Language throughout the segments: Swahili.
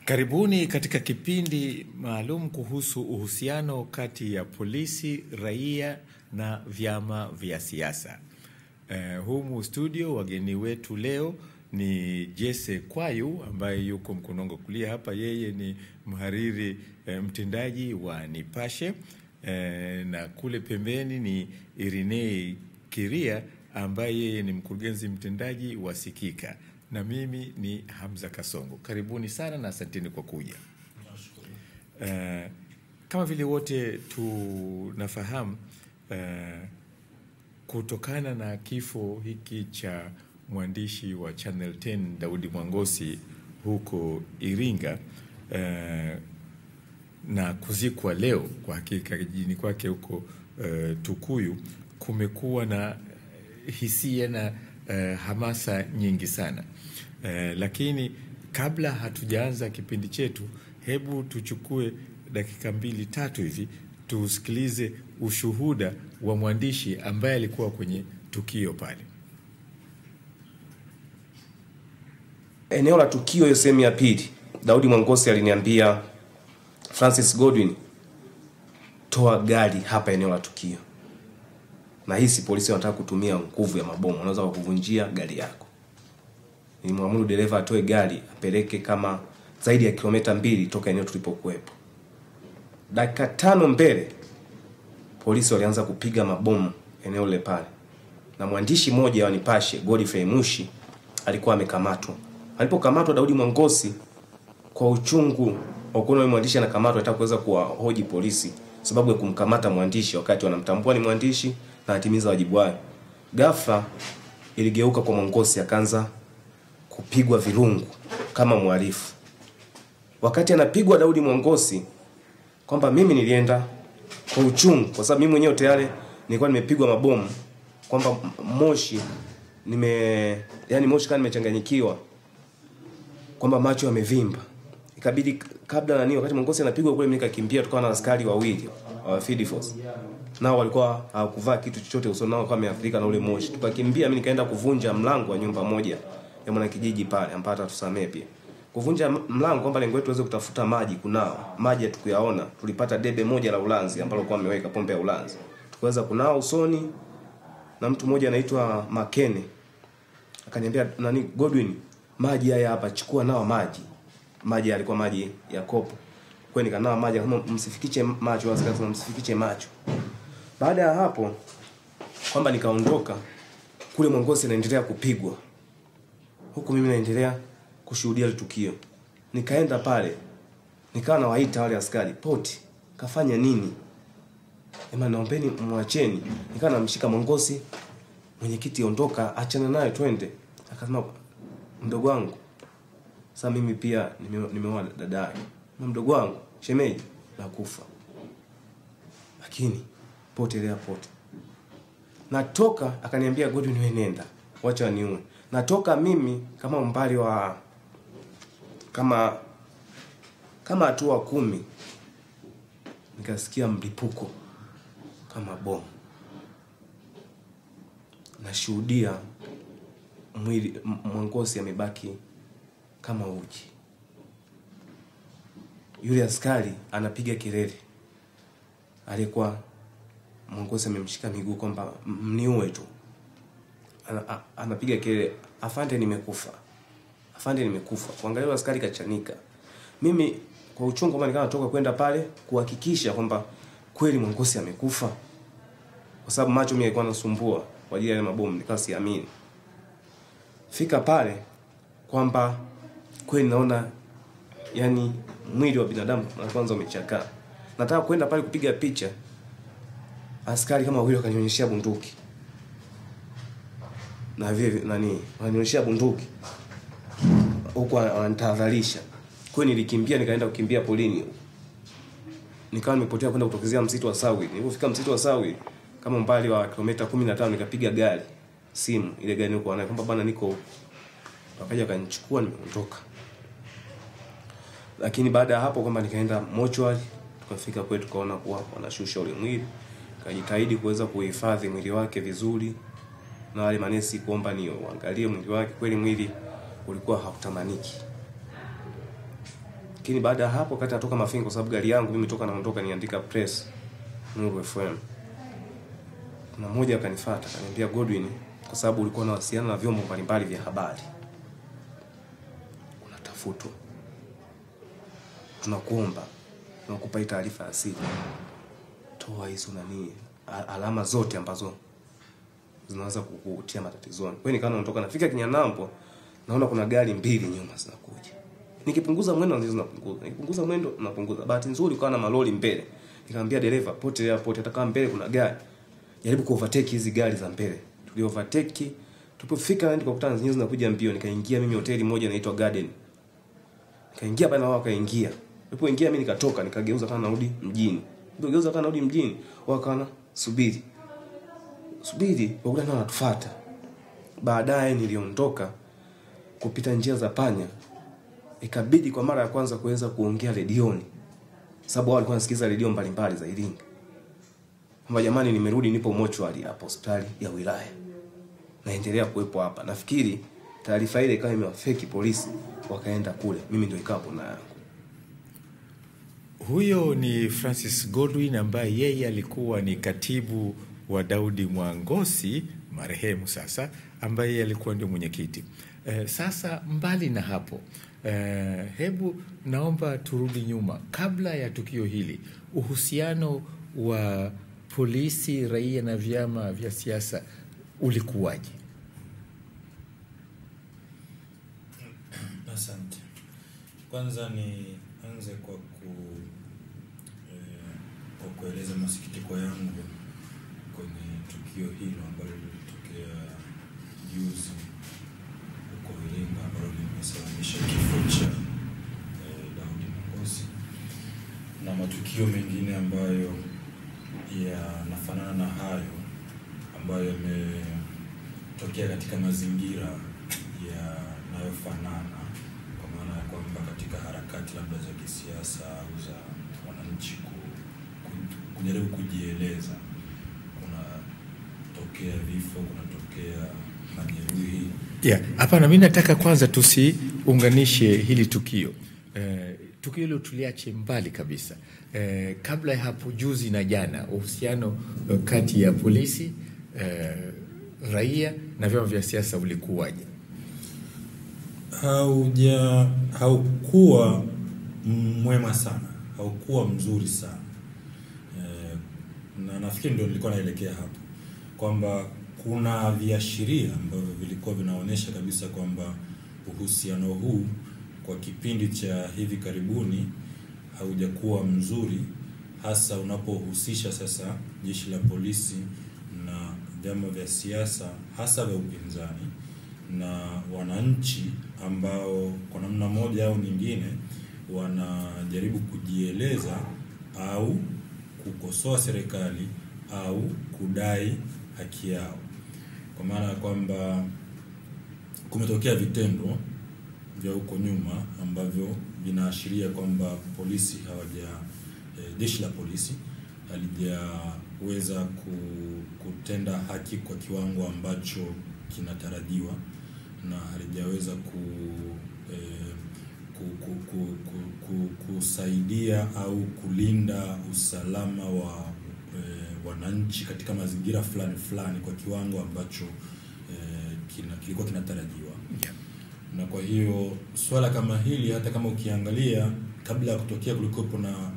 Karibuni katika kipindi maalum kuhusu uhusiano kati ya polisi, raia na vyama vya siasa. Humu studio wageni wetu leo ni Jesse Kwayu ambaye yuko mkonongo kulia hapa. Yeye ni mhariri mtendaji wa Nipashe, na kule pembeni ni Irinei Kiria ambaye yeye ni mkurugenzi mtendaji wa Sikika. Na mimi ni Hamza Kasongo. Karibuni sana na asanteni kwa kuja. Kama vile wote tunafahamu, kutokana na kifo hiki cha mwandishi wa Channel 10 Daudi Mwangosi huko Iringa, na kuzikwa leo kwa hakika jijini kwake huko Tukuyu, kumekuwa na hisia na hamasa nyingi sana. Lakini kabla hatujaanza kipindi chetu, hebu tuchukue dakika 2-3 hivi tusikilize ushuhuda wa mwandishi ambaye alikuwa kwenye tukio pale. Eneo la tukio, hiyo sehemu ya pili, Daudi Mwangosi aliniambia, Francis Godwin, toa gari hapa eneo la tukio. Na hisi polisi wanataka kutumia nguvu ya mabomu, wanaweza kukuvunjia gari yako. Nilimwamuru dereva atoe gari, apeleke kama zaidi ya kilomita 2 toka eneo tulipokuwepo. Dakika 5 mbele, polisi walianza kupiga mabomu eneo lile pale. Na mwandishi mmoja wa Nipashe, Godfrey Mushi, alikuwa amekamatwa. Alipokamatwa Daudi Mwangosi, kwa uchungu wa kuona mwandishi anakamatwa, alitaka kuweza kuwahoji polisi sababu ya kumkamata mwandishi wakati wanamtambua ni mwandishi na atimiza wajibu wake. Ghafla iligeuka kwa Mwangosi, akaanza kupigwa virungu kama mhalifu. Wakati anapigwa Daudi Mwangosi, kwamba mimi nilienda kwa uchungu kwa sababu mimi mwenyewe tayari nilikuwa nimepigwa mabomu, kwamba moshi moshi kama nimechanganyikiwa, kwamba macho yamevimba. Ikabidi kabla wakati Mwangosi anapigwa kule, mimi nikakimbia, tukawa na askari wawili wa Field Force. Nao walikuwa hawakuvaa kitu chochote usoni, nao kama Afrika na ule moshi. Tukakimbia, mimi nikaenda kuvunja mlango wa nyumba moja ya mwana kijiji pale, ampata tusamee pia. Kuvunja mlango kwamba lengo letu tuweze kutafuta maji kunao. Maji hatukuyaona. Tulipata debe moja la ulanzi ambalo kwa ameweka pombe ya ulanzi. Tukaweza kunao usoni, na mtu mmoja anaitwa Makene akaniambia, Godwin, maji haya hapa, chukua nao maji. Maji yalikuwa maji ya kopo. Kwa hiyo nikanawa maji, kama msifikiche macho, askari msifikiche macho. Baada ya hapo kwamba nikaondoka kule, Mwangosi anaendelea kupigwa, huku mimi naendelea kushuhudia tukio. Nikaenda pale, nikawa nawaita wale askari, poti kafanya nini? Naombeni mwacheni. Nikawa namshika Mwangosi, mwenyekiti, ondoka, achana naye twende. Akasema, mdogo wangu, sasa mimi pia nimeoa dada yake, na mdogo wangu shemeji la kufa, lakini pote lea pote. Natoka, akaniambia, Godwin, wewe nenda, wacha waniue. Natoka mimi kama umbali wa kama hatua 10, nikasikia mlipuko kama bomu. Nashuhudia mwili Mwangosi amebaki kama uji. Yule askari anapiga kelele, alikuwa Mwangosi amemshika miguu kwamba mniue tu. Anapiga kelele, afande nimekufa, afande nimekufa. Kuangalia askari kachanika. Mimi kwa uchungu kama nikawa natoka kwenda pale kuhakikisha kwamba kweli Mwangosi amekufa, kwa sababu macho mimi yalikuwa yanasumbua kwa ajili ya mabomu, nikawa siamini. Fika pale kwamba kweli naona mwili wa binadamu na kwanza umechakaa. Nataka kwenda pale kupiga picha, askari kama wawili wakanionyeshia bunduki. Na vile wananionyeshia bunduki huko, wanatahadharisha. Kwa hiyo nilikimbia, nikaenda kukimbia polini. Nikawa nimepotea kwenda kutokezea msitu wa Sawi. Nilipofika msitu wa Sawi kama umbali wa kilomita 15, nikapiga gari simu ile gari niko nayo kwamba bwana niko. Wakaja wakanichukua, nimeondoka. Lakini baada ya hapo kwamba nikaenda mortuary, tukafika kwetu tukaona kuwa wanashusha ule mwili. Kajitahidi kuweza kuhifadhi mwili wake vizuri, na wale manesi kuomba ni uangalie mwili wake. Kweli mwili ulikuwa hautamaniki. Lakini baada ya hapo wakati natoka Mafinga, kwa sababu gari yangu mimi toka naondoka niandika press Nuru FM, kuna mmoja akanifuata akaniambia, Godwin, kwa sababu ulikuwa unawasiliana na vyombo mbalimbali vya habari, unatafutwa, tunakuomba, tunakupa taarifa ya siri, toa hizo alama zote ambazo zinaweza kukutia matatizoni. Kwa hiyo nikawa naondoka, nafika Kinyanambo, naona kuna gari mbili nyuma zinakuja. Nikipunguza mwendo ndizo zinapunguza. Nikipunguza mwendo napunguza. Bahati nzuri kwa na malori mbele. Nikamwambia dereva, pote atakaa mbele kuna gari. Jaribu ku-overtake hizi gari za mbele. Tuli-overtake. Tulipofika na tukakutana zenyewe zinakuja mbio. Nikaingia mimi hoteli moja inaitwa Garden. Nikaingia pale na wao wakaingia. Nilipoingia mimi nikatoka, nikageuza kana narudi mjini. Nilipogeuza kana narudi mjini, wakana subiri. Wakuta nao wanatufuata. Baadaye niliondoka kupita njia za panya. Ikabidi kwa mara ya kwanza kuweza kuongea redioni, sababu wao walikuwa wanasikiza redio mbalimbali za Iringa. Kwamba jamani, nimerudi, nipo mochwari hapo hospitali ya wilaya, naendelea kuwepo hapa. Nafikiri taarifa ile ikawa imewafeki polisi, wakaenda kule, mimi ndio ikawa pona yangu. Huyo ni Francis Godwin ambaye yeye alikuwa ni katibu wa Daudi Mwangosi marehemu sasa, ambaye alikuwa ndio mwenyekiti. Sasa mbali na hapo, hebu naomba turudi nyuma kabla ya tukio hili. Uhusiano wa polisi, raia na vyama vya siasa ulikuwaje? Asante. Kwanza nianze kwa kueleza masikitiko yangu kwenye tukio hilo ambalo lilitokea juzi huko Iringa, ambalo limesababisha kifo cha Daudi Mwangosi na matukio mengine ambayo yanafanana na hayo ambayo yametokea katika mazingira yanayofanana, kwa maana ya kwamba katika harakati labda za kisiasa au za wananchi kujaribu kujieleza, kunatokea vifo, kunatokea majeruhi. Hapana, mimi nataka kwanza tusiunganishe hili tukio. Tukio hilo tuliache mbali kabisa. Kabla ya hapo, juzi na jana, uhusiano kati ya polisi, raia na vyama vya siasa ulikuwaje? Haukuwa mwema sana, haukuwa mzuri sana. Na nafikiri ndio nilikuwa naelekea hapo, kwamba kuna viashiria ambavyo vilikuwa vinaonyesha kabisa kwamba uhusiano huu kwa kipindi cha hivi karibuni haujakuwa mzuri, hasa unapohusisha sasa jeshi la polisi na vyama vya siasa hasa vya upinzani na wananchi ambao kwa namna moja au nyingine wanajaribu kujieleza au kukosoa serikali au kudai haki yao. Kwa maana kwamba kumetokea vitendo vya huko nyuma ambavyo vinaashiria kwamba polisi jeshi la polisi halijaweza kutenda haki kwa kiwango ambacho kinatarajiwa na halijaweza kusaidia au kulinda usalama wa wananchi katika mazingira fulani kwa kiwango ambacho kilikuwa kinatarajiwa. Na kwa hiyo swala kama hili, hata kama ukiangalia kabla ya kutokea, kulikuwa na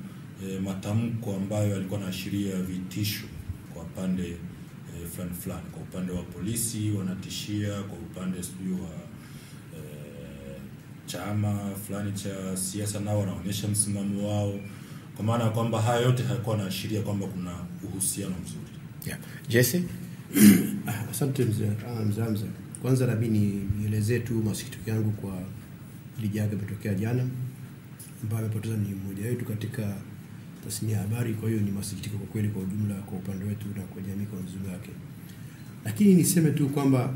matamko ambayo yalikuwa yanaashiria vitisho kwa pande fulani. Kwa upande wa polisi wanatishia, kwa upande wa chama fulani cha siasa nao wanaonyesha msimamo wao, kwa maana kwamba haya yote hayakuwa yanaashiria kwamba kuna uhusiano mzuri. Jesse? Asante mzee. Kwanza labda nielezee tu masikitiko yangu kwa ile janga limetokea jana, ambayo amepoteza ni mmoja wetu katika tasnia ya habari. Kwa hiyo ni masikitiko kwa kweli kwa ujumla, kwa upande wetu na kwa jamii kwa ujumla wake. Lakini niseme tu kwamba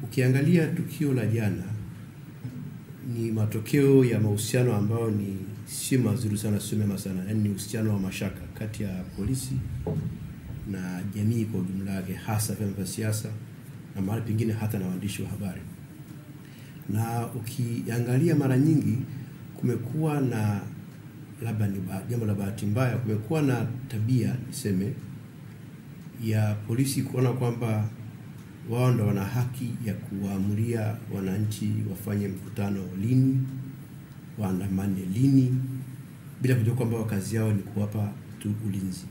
ukiangalia tukio la jana ni matokeo ya mahusiano ambayo ni si mazuri sana, si mema sana. Yaani ni uhusiano wa mashaka kati ya polisi na jamii kwa ujumla wake, hasa vyama vya siasa na mahali pengine hata na waandishi wa habari. Na ukiangalia mara nyingi kumekuwa na labda ni jambo la bahati mbaya, kumekuwa na tabia niseme ya polisi kuona kwamba wao ndio wana haki ya kuwaamulia wananchi wafanye mkutano lini, waandamane lini, bila kujua kwamba kazi yao ni kuwapa tu ulinzi.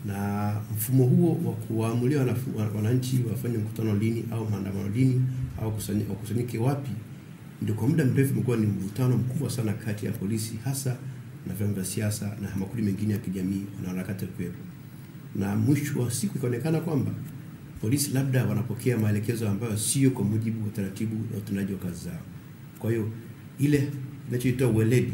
Na mfumo huo wa kuwaamulia wananchi wafanye mkutano lini au maandamano lini au kusanyike wapi, ndio kwa muda mrefu umekuwa ni mvutano mkubwa sana kati ya polisi hasa na vyama vya siasa na makundi mengine ya kijamii na harakati kuwepo. Na mwisho wa siku ikaonekana kwamba polisi labda wanapokea maelekezo ambayo sio kwa mujibu wa taratibu na utendaji wa kazi zao. Kwa hiyo ile inachoitwa weledi,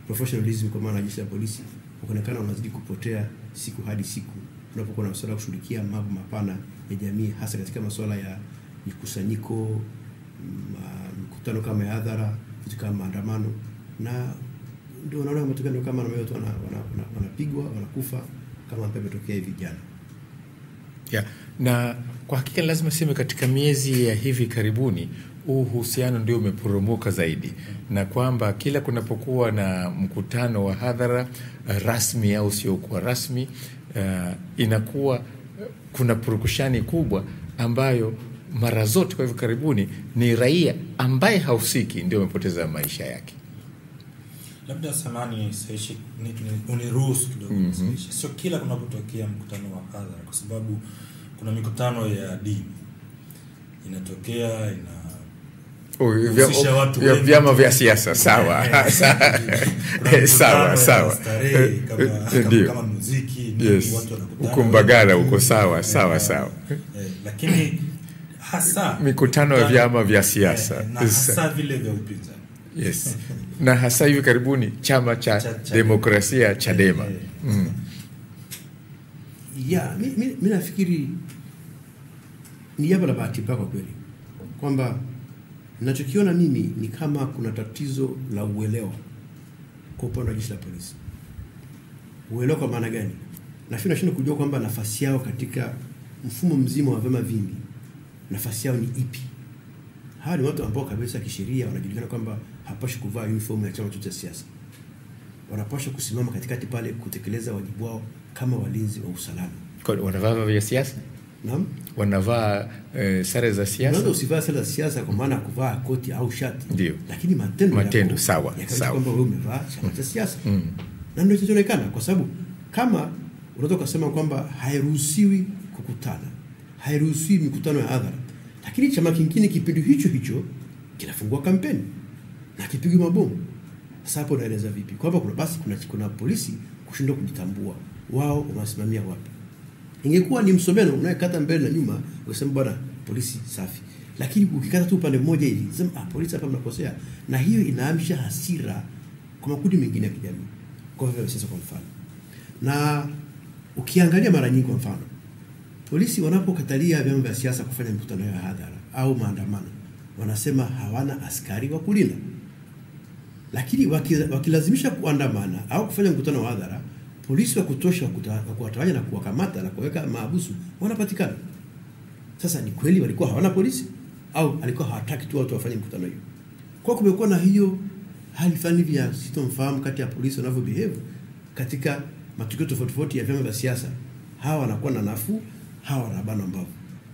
professionalism kwa maana jeshi la polisi, unaonekana unazidi kupotea siku hadi siku unapokuwa na masuala kushughulikia mambo mapana ya jamii, hasa katika masuala ya mikusanyiko, mkutano kama ya hadhara, vitu kama maandamano. Na ndio unaona matokeo kama na watu wanapigwa, wanakufa kama ambavyo imetokea hivi jana. Yeah. Na kwa hakika lazima sema katika miezi ya hivi karibuni uhusiano ndio umeporomoka zaidi, na kwamba kila kunapokuwa na mkutano wa hadhara rasmi au sio kwa rasmi, inakuwa kuna purukushani kubwa ambayo mara zote kwa hivi karibuni ni raia ambaye hausiki ndio amepoteza maisha yake. Labda samani saishi uniruhusu kidogo. Sio kila kunapotokea mkutano wa hadhara, kwa sababu kuna mikutano ya dini inatokea ya vyama vya siasa. Sawa. Sawa. Kama muziki, watu wanakutana. Uko Mbagala uko sawa. Lakini hasa mikutano ya vyama vya siasa na hasa vile vya upinzani. Yes. Na hasa hivi karibuni chama cha demokrasia Chadema. Mimi nafikiri ni jambo la bahati mbaya kwa kweli, kwamba ninachokiona mimi ni kama kuna tatizo la uelewa kwa upande wa jeshi la polisi. Uelewa kwa maana gani? Nafikiri nashindwa kujua kwamba nafasi yao katika mfumo mzima wa vyama vingi, nafasi yao ni ipi. Hawa ni watu ambao kabisa kisheria wanajulikana kwamba hapashi kuvaa uniform ya chama cha siasa. Wanapaswa kusimama katikati pale kutekeleza wajibu wao kama walinzi wa usalama. Kwa wanavaa vya siasa? Naam. Wanavaa sare za siasa? Unaweza usivaa sare za siasa kwa maana kuvaa koti au shati. Ndio. Lakini matendo sawa. Kwamba wewe umevaa chama cha siasa. Na ndio kinachoonekana, kwa sababu kama unaweza kusema kwamba hairuhusiwi kukutana, hairuhusiwi mikutano ya hadhara, lakini chama kingine kipindi hicho kinafungua kampeni na kipigwa mabomu. Sasa hapo naeleza vipi? Kwamba kuna polisi kushindwa kujitambua wao wanasimamia wapi. Ingekuwa ni msomeno unayekata mbele na nyuma, unasema bwana polisi safi. Lakini ukikata tu upande mmoja hivi, sema polisi hapa mnakosea, na hiyo inaamsha hasira kwa makundi mengine ya kijamii. Kwa hivyo sasa kwa mfano, na ukiangalia mara nyingi kwa mfano, polisi wanapokatalia vyama vya siasa kufanya mikutano ya hadhara au maandamano, wanasema hawana askari wa kulinda. Lakini wakilazimisha kuandamana au kufanya mkutano wa hadhara, polisi wa kutosha kuwatawanya na kuwakamata na kuweka mahabusu wanapatikana. Sasa ni kweli walikuwa hawana polisi au alikuwa hawataki tu watu wafanye mkutano hiyo? Kwa kumekuwa na hiyo hali fulani vya sitomfahamu kati ya polisi wanavyo behave katika matukio tofauti ya vyama vya siasa. Hawa wanakuwa na nafuu, hawa wanabana mbavu.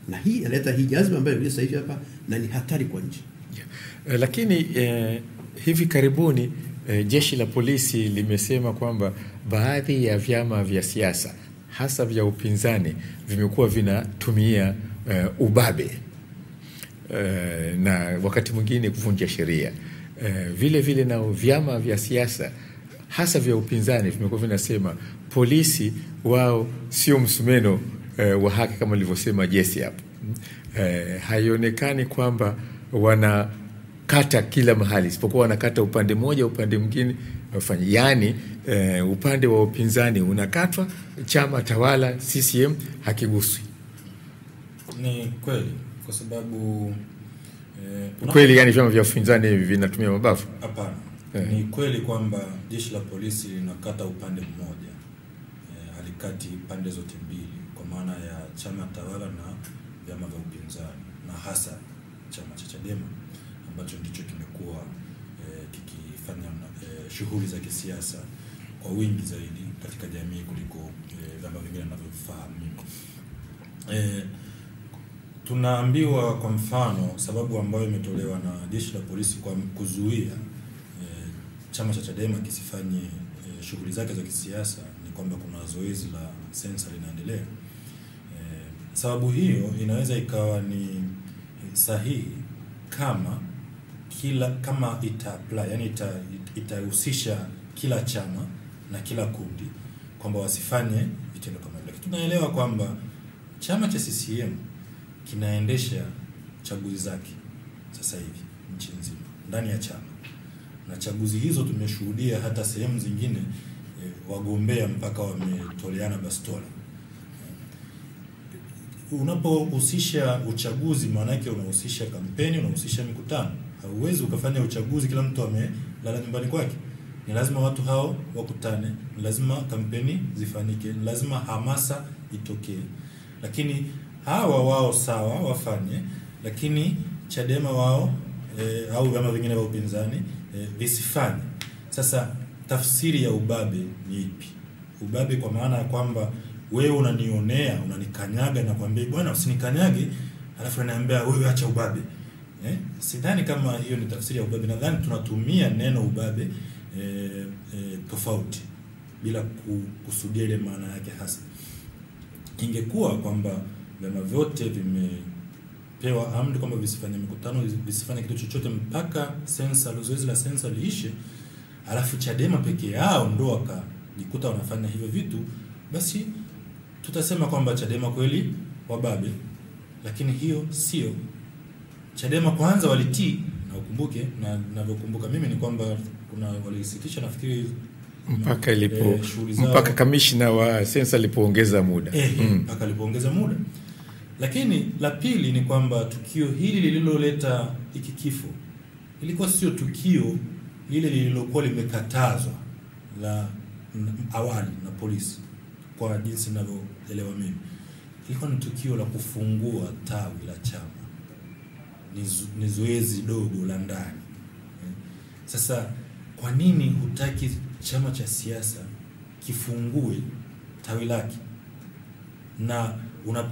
Na hii inaleta hii jazba ambayo ile sasa hivi hapa na ni hatari kwa nchi. Lakini hivi karibuni jeshi la polisi limesema kwamba baadhi ya vyama vya siasa hasa vya upinzani vimekuwa vinatumia ubabe na wakati mwingine kuvunja sheria. Vile na vyama vya siasa hasa vya upinzani vimekuwa vinasema polisi wao sio msumeno wa haki kama nilivyosema Jesse hapo. Haionekani kwamba wanakata kila mahali, isipokuwa wanakata upande mmoja, upande mwingine wafanye. Yaani upande wa upinzani unakatwa, chama tawala CCM hakiguswi. Ni kweli, kwa sababu kweli yani vyama vya upinzani vinatumia mabavu? Hapana. Ni kweli kwamba jeshi la polisi linakata upande mmoja, halikati pande zote mbili, kwa maana ya chama tawala na vyama vya upinzani, na hasa chama cha Chadema ambacho ndicho kimekuwa kikifanya shughuli za kisiasa kwa wingi zaidi katika jamii kuliko vyama vingine ninavyofahamu. Tunaambiwa kwa mfano sababu ambayo imetolewa na jeshi la polisi kwa kuzuia chama cha Chadema kisifanye shughuli zake za kisiasa ni kwamba kuna zoezi la sensa linaendelea. Sababu hiyo inaweza ikawa ni sahihi kama ita-apply, yani itahusisha kila chama na kila kundi kwamba wasifanye vitendo kama hivyo. Lakini tunaelewa kwamba chama cha CCM kinaendesha chaguzi zake sasa hivi nchi nzima ndani ya chama, na chaguzi hizo tumeshuhudia hata sehemu zingine wagombea mpaka wametoleana bastola. Unapohusisha uchaguzi maana yake unahusisha kampeni, unahusisha mikutano. Hauwezi ukafanya uchaguzi kila mtu amelala nyumbani kwake. Ni lazima watu hao wakutane, ni lazima kampeni zifanyike, ni lazima hamasa itokee. Lakini hawa wao sawa wafanye, lakini Chadema wao au vyama vingine vya upinzani visifanye. Sasa tafsiri ya ubabe ni ipi? Ubabe kwa maana ya kwamba wewe unanionea, unanikanyaga na kwambia bwana usinikanyage, alafu unaniambia wewe acha ubabe. Sidhani kama hiyo ni tafsiri ya ubabe. Nadhani tunatumia neno ubabe tofauti bila kusudia ile maana yake hasa. Ingekuwa kwamba vyama vyote vimepewa amri kwamba visifanye mikutano, visifanye kitu chochote mpaka zoezi la sensa liishe, alafu Chadema peke yao ndo wakajikuta wanafanya hivyo vitu, basi tutasema kwamba Chadema kweli wababe. Lakini hiyo sio. Chadema kwanza walitii, na ukumbuke, na ninavyokumbuka mimi ni kwamba kuna walisitisha nafikiri mpaka kamishna wa sensa alipoongeza muda. Mpaka alipoongeza muda. Lakini la pili ni kwamba tukio hili lililoleta hiki kifo ilikuwa sio tukio lile lililokuwa limekatazwa la awali na polisi kwa jinsi ninavyoelewa mimi. Ilikuwa ni tukio la kufungua tawi la chama. Ni zoezi dogo la ndani. Sasa kwa nini hutaki chama cha siasa kifungue tawi lake? Na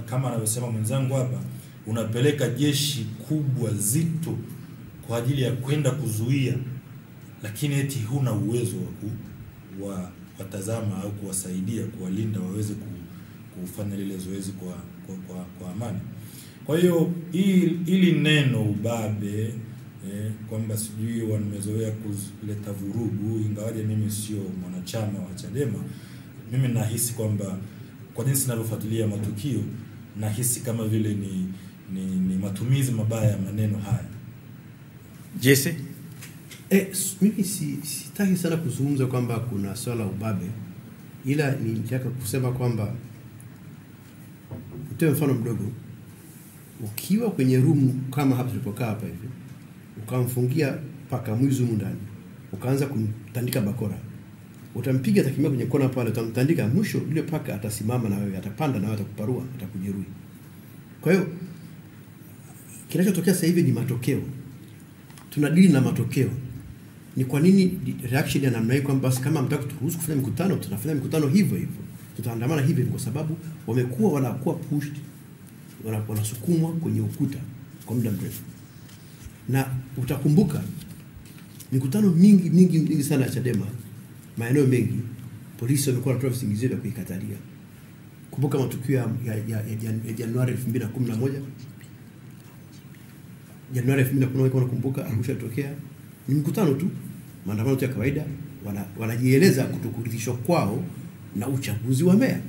kama anavyosema mwenzangu hapa, unapeleka jeshi kubwa zito kwa ajili ya kwenda kuzuia, lakini eti huna uwezo wa watazama au kuwasaidia kuwalinda waweze kufanya lile zoezi kwa amani. Kwa hiyo ili neno ubabe kwamba sijui wamezoea kuleta vurugu, ingawaje mimi sio mwanachama wa Chadema, mimi nahisi kwamba kwa jinsi ninavyofuatilia matukio nahisi kama vile ni matumizi mabaya ya maneno haya. Jesse, mimi sitaki sana kuzungumza kwamba kuna swala ubabe, ila nitaka kusema kwamba nitoe mfano mdogo. Ukiwa kwenye room kama hapa tulipokaa hapa hivi, ukamfungia paka mwizi ndani, ukaanza kumtandika bakora, utampiga atakimia kwenye kona pale, utamtandika, mwisho yule paka atasimama na wewe, atapanda na wewe, atakuparua, atakujeruhi. Kwa hiyo kinachotokea sasa hivi ni matokeo. Tunadili na matokeo. Ni kwa nini reaction ya namna hii kwamba basi kama mtaka turuhusu kufanya mikutano, tunafanya mikutano hivyo hivyo, tutaandamana hivyo, kwa sababu wanakuwa pushed, wanasukumwa kwenye ukuta kwa muda mrefu. Na utakumbuka mikutano mingi sana ya Chadema, maeneo mengi polisi wamekuwa wanatoa visingizio vya kuikatalia. Kumbuka matukio ya Januari 2011. Januari 2011 unakumbuka alishatokea, ni mkutano tu, maandamano ya kawaida, wanajieleza kutokuridhishwa kwao na uchaguzi wa meya.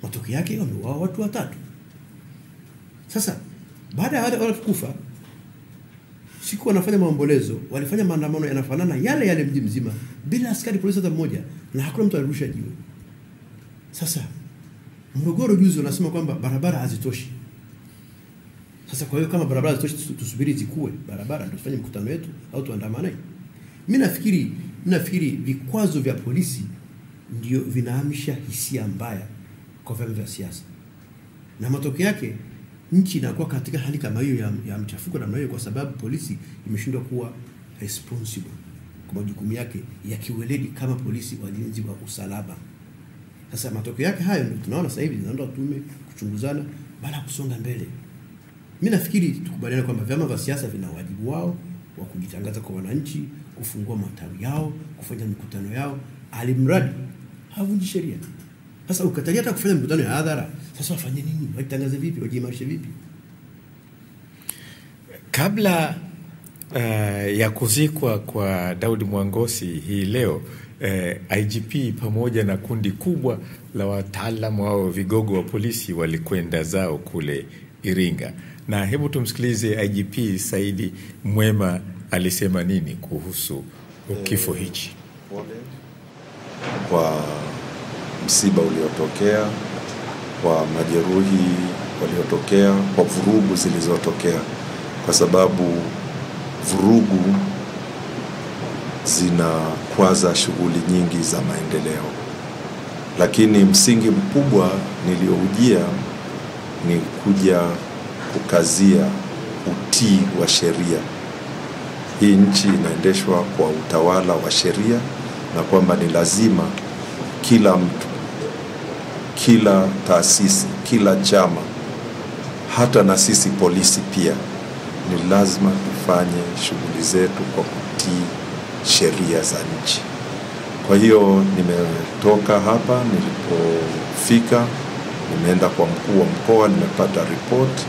Matokeo yake wameuawa watu 3. Sasa baada ya watu kufa, siku wanafanya maombolezo, walifanya maandamano yanafanana yale mji mzima bila askari polisi hata mmoja, na hakuna mtu alirusha jiwe. Sasa Morogoro juzi wanasema kwamba barabara hazitoshi. Sasa kwa hiyo kama barabara hazitoshi, tusubiri zikue barabara ndio tufanye mkutano wetu au tuandamane? Mimi nafikiri vikwazo vya polisi ndio vinahamisha hisia mbaya kwa vyama vya siasa, na matokeo yake nchi inakuwa katika hali kama hiyo ya mchafuko namna hiyo, kwa sababu polisi imeshindwa kuwa responsible kwa majukumu yake ya kiweledi kama polisi walinzi wa usalama. Sasa matokeo yake hayo ndio tunaona sasa hivi zinaenda tume kuchunguzana bala kusonga mbele. Mimi nafikiri tukubaliane kwamba vyama vya siasa vina wajibu wao wa kujitangaza kwa wananchi, kufungua matawi yao, kufanya mikutano yao, alimradi havunji sheria. Sasa ukatalia hata kufanya mikutano ya hadhara, sasa wafanye nini? Wajitangaze vipi? Wajiimarishe vipi? Kabla ya kuzikwa kwa Daudi Mwangosi hii leo, IGP pamoja na kundi kubwa la wataalamu au vigogo wa polisi walikwenda zao kule Iringa. Na hebu tumsikilize IGP Saidi Mwema alisema nini kuhusu kifo hichi. Kwa msiba uliotokea, kwa majeruhi waliotokea, kwa vurugu zilizotokea, kwa sababu vurugu zinakwaza shughuli nyingi za maendeleo. Lakini msingi mkubwa nilioujia ni kuja kukazia utii wa sheria. Hii nchi inaendeshwa kwa utawala wa sheria, na kwamba ni lazima kila mtu, kila taasisi, kila chama, hata na sisi polisi pia, ni lazima tufanye shughuli zetu kwa kutii sheria za nchi. Kwa hiyo nimetoka hapa, nilipofika nimeenda kwa mkuu wa mkoa, nimepata report,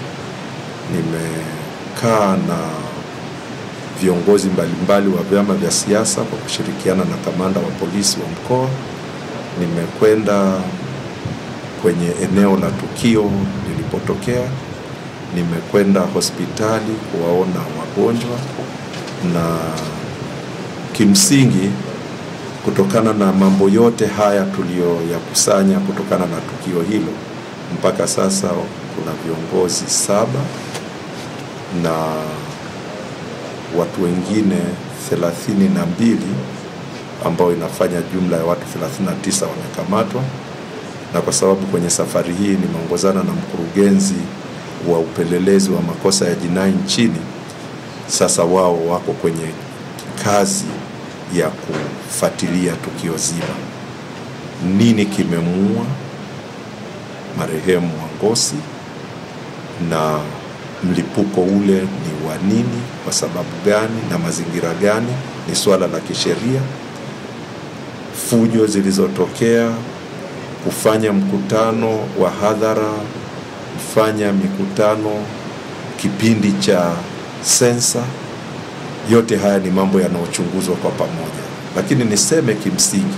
nimekaa na viongozi mbalimbali wa vyama vya siasa kwa kushirikiana na kamanda wa polisi wa mkoa. Nimekwenda kwenye eneo la tukio lilipotokea, nimekwenda hospitali kuwaona wagonjwa, na kimsingi kutokana na mambo yote haya tuliyoyakusanya kutokana na tukio hilo, mpaka sasa kuna viongozi 7 na watu wengine 32 ambao inafanya jumla ya watu 39 wamekamatwa. Na kwa sababu kwenye safari hii nimeongozana na mkurugenzi wa upelelezi wa makosa ya jinai nchini, sasa wao wako kwenye kazi ya kufuatilia tukio zima. Nini kimemuua marehemu Mwangosi, na mlipuko ule ni wa nini, kwa sababu gani na mazingira gani? Ni swala la kisheria. Fujo zilizotokea, kufanya mkutano wa hadhara, kufanya mikutano kipindi cha sensa, yote haya ni mambo yanayochunguzwa kwa pamoja. Lakini niseme kimsingi,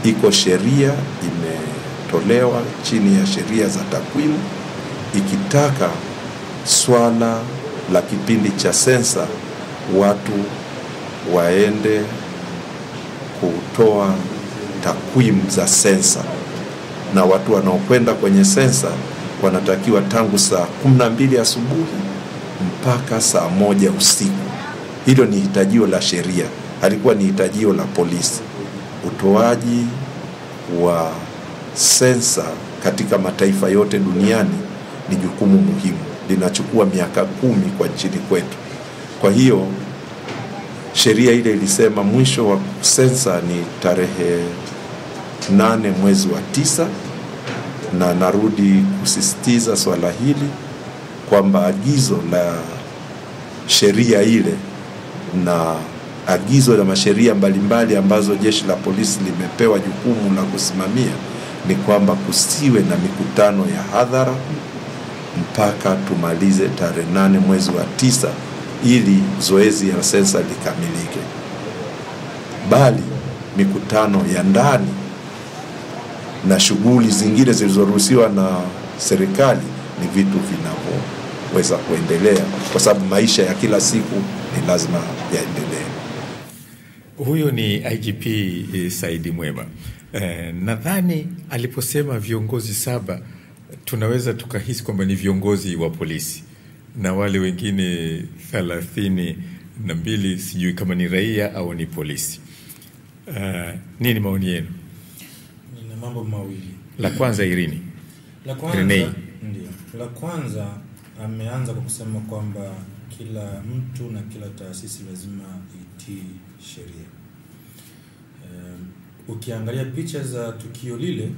iko sheria imetolewa chini ya sheria za takwimu ikitaka swala la kipindi cha sensa watu waende kutoa takwimu za sensa, na watu wanaokwenda kwenye sensa wanatakiwa tangu saa 12 asubuhi mpaka saa 1 usiku. Hilo ni hitajio la sheria, halikuwa ni hitajio la polisi. Utoaji wa sensa katika mataifa yote duniani ni jukumu muhimu, linachukua miaka 10 kwa nchini kwetu. Kwa hiyo sheria ile ilisema mwisho wa sensa ni tarehe 8 mwezi wa 9, na narudi kusisitiza swala hili kwamba agizo la sheria ile na agizo la masheria mbalimbali ambazo jeshi la polisi limepewa jukumu la kusimamia ni kwamba kusiwe na mikutano ya hadhara mpaka tumalize tarehe 8 mwezi wa 9 ili zoezi ya sensa likamilike. Bali mikutano ya ndani na shughuli zingine zilizoruhusiwa na serikali ni vitu vinavyoweza kuendelea, kwa sababu maisha ya kila siku ni lazima yaendelee. Huyo ni IGP Saidi Mwema. Nadhani aliposema viongozi 7 tunaweza tukahisi kwamba ni viongozi wa polisi, na wale wengine 32 sijui kama ni raia au ni polisi. Nini maoni yenu? Nina mambo mawili. La kwanza Irini. La kwanza ameanza kwa kusema kwamba kila mtu na kila taasisi lazima itii sheria. ukiangalia picha za tukio lile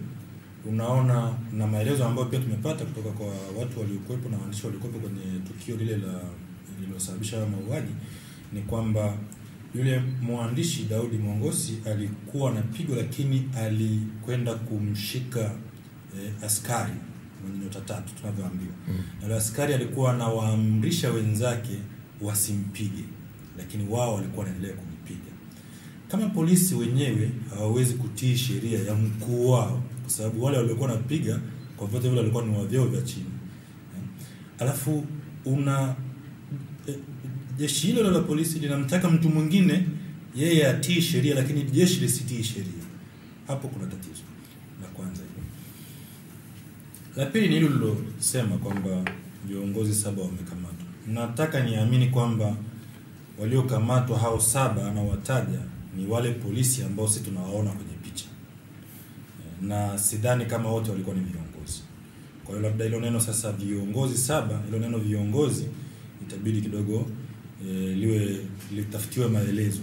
unaona na maelezo ambayo pia tumepata kutoka kwa watu waliokuwepo na waandishi waliokuwepo kwenye tukio lile lililosababisha mauaji, ni kwamba yule mwandishi Daudi Mwongosi alikuwa anapigwa, lakini alikwenda kumshika askari mwenye nyota tatu tunavyoambiwa. Na yule askari alikuwa anawaamrisha wenzake wasimpige, lakini wao walikuwa wanaendelea kumpiga. Kama polisi wenyewe hawawezi kutii sheria ya mkuu wao, kwa sababu wale waliokuwa wanapiga kwa vyote vile walikuwa ni wa vyeo vya chini. Alafu jeshi hilo la polisi linamtaka mtu mwingine yeye atii sheria, lakini jeshi lisitii sheria. Hapo kuna tatizo. La kwanza hilo. La pili ni hilo lilosema kwamba viongozi 7 wamekamatwa. Nataka niamini kwamba waliokamatwa hao 7 anawataja ni wale polisi ambao sisi tunawaona kwenye picha. Na sidhani kama wote walikuwa ni viongozi. Kwa hiyo labda hilo neno sasa viongozi 7, hilo neno viongozi itabidi kidogo litafutiwe maelezo.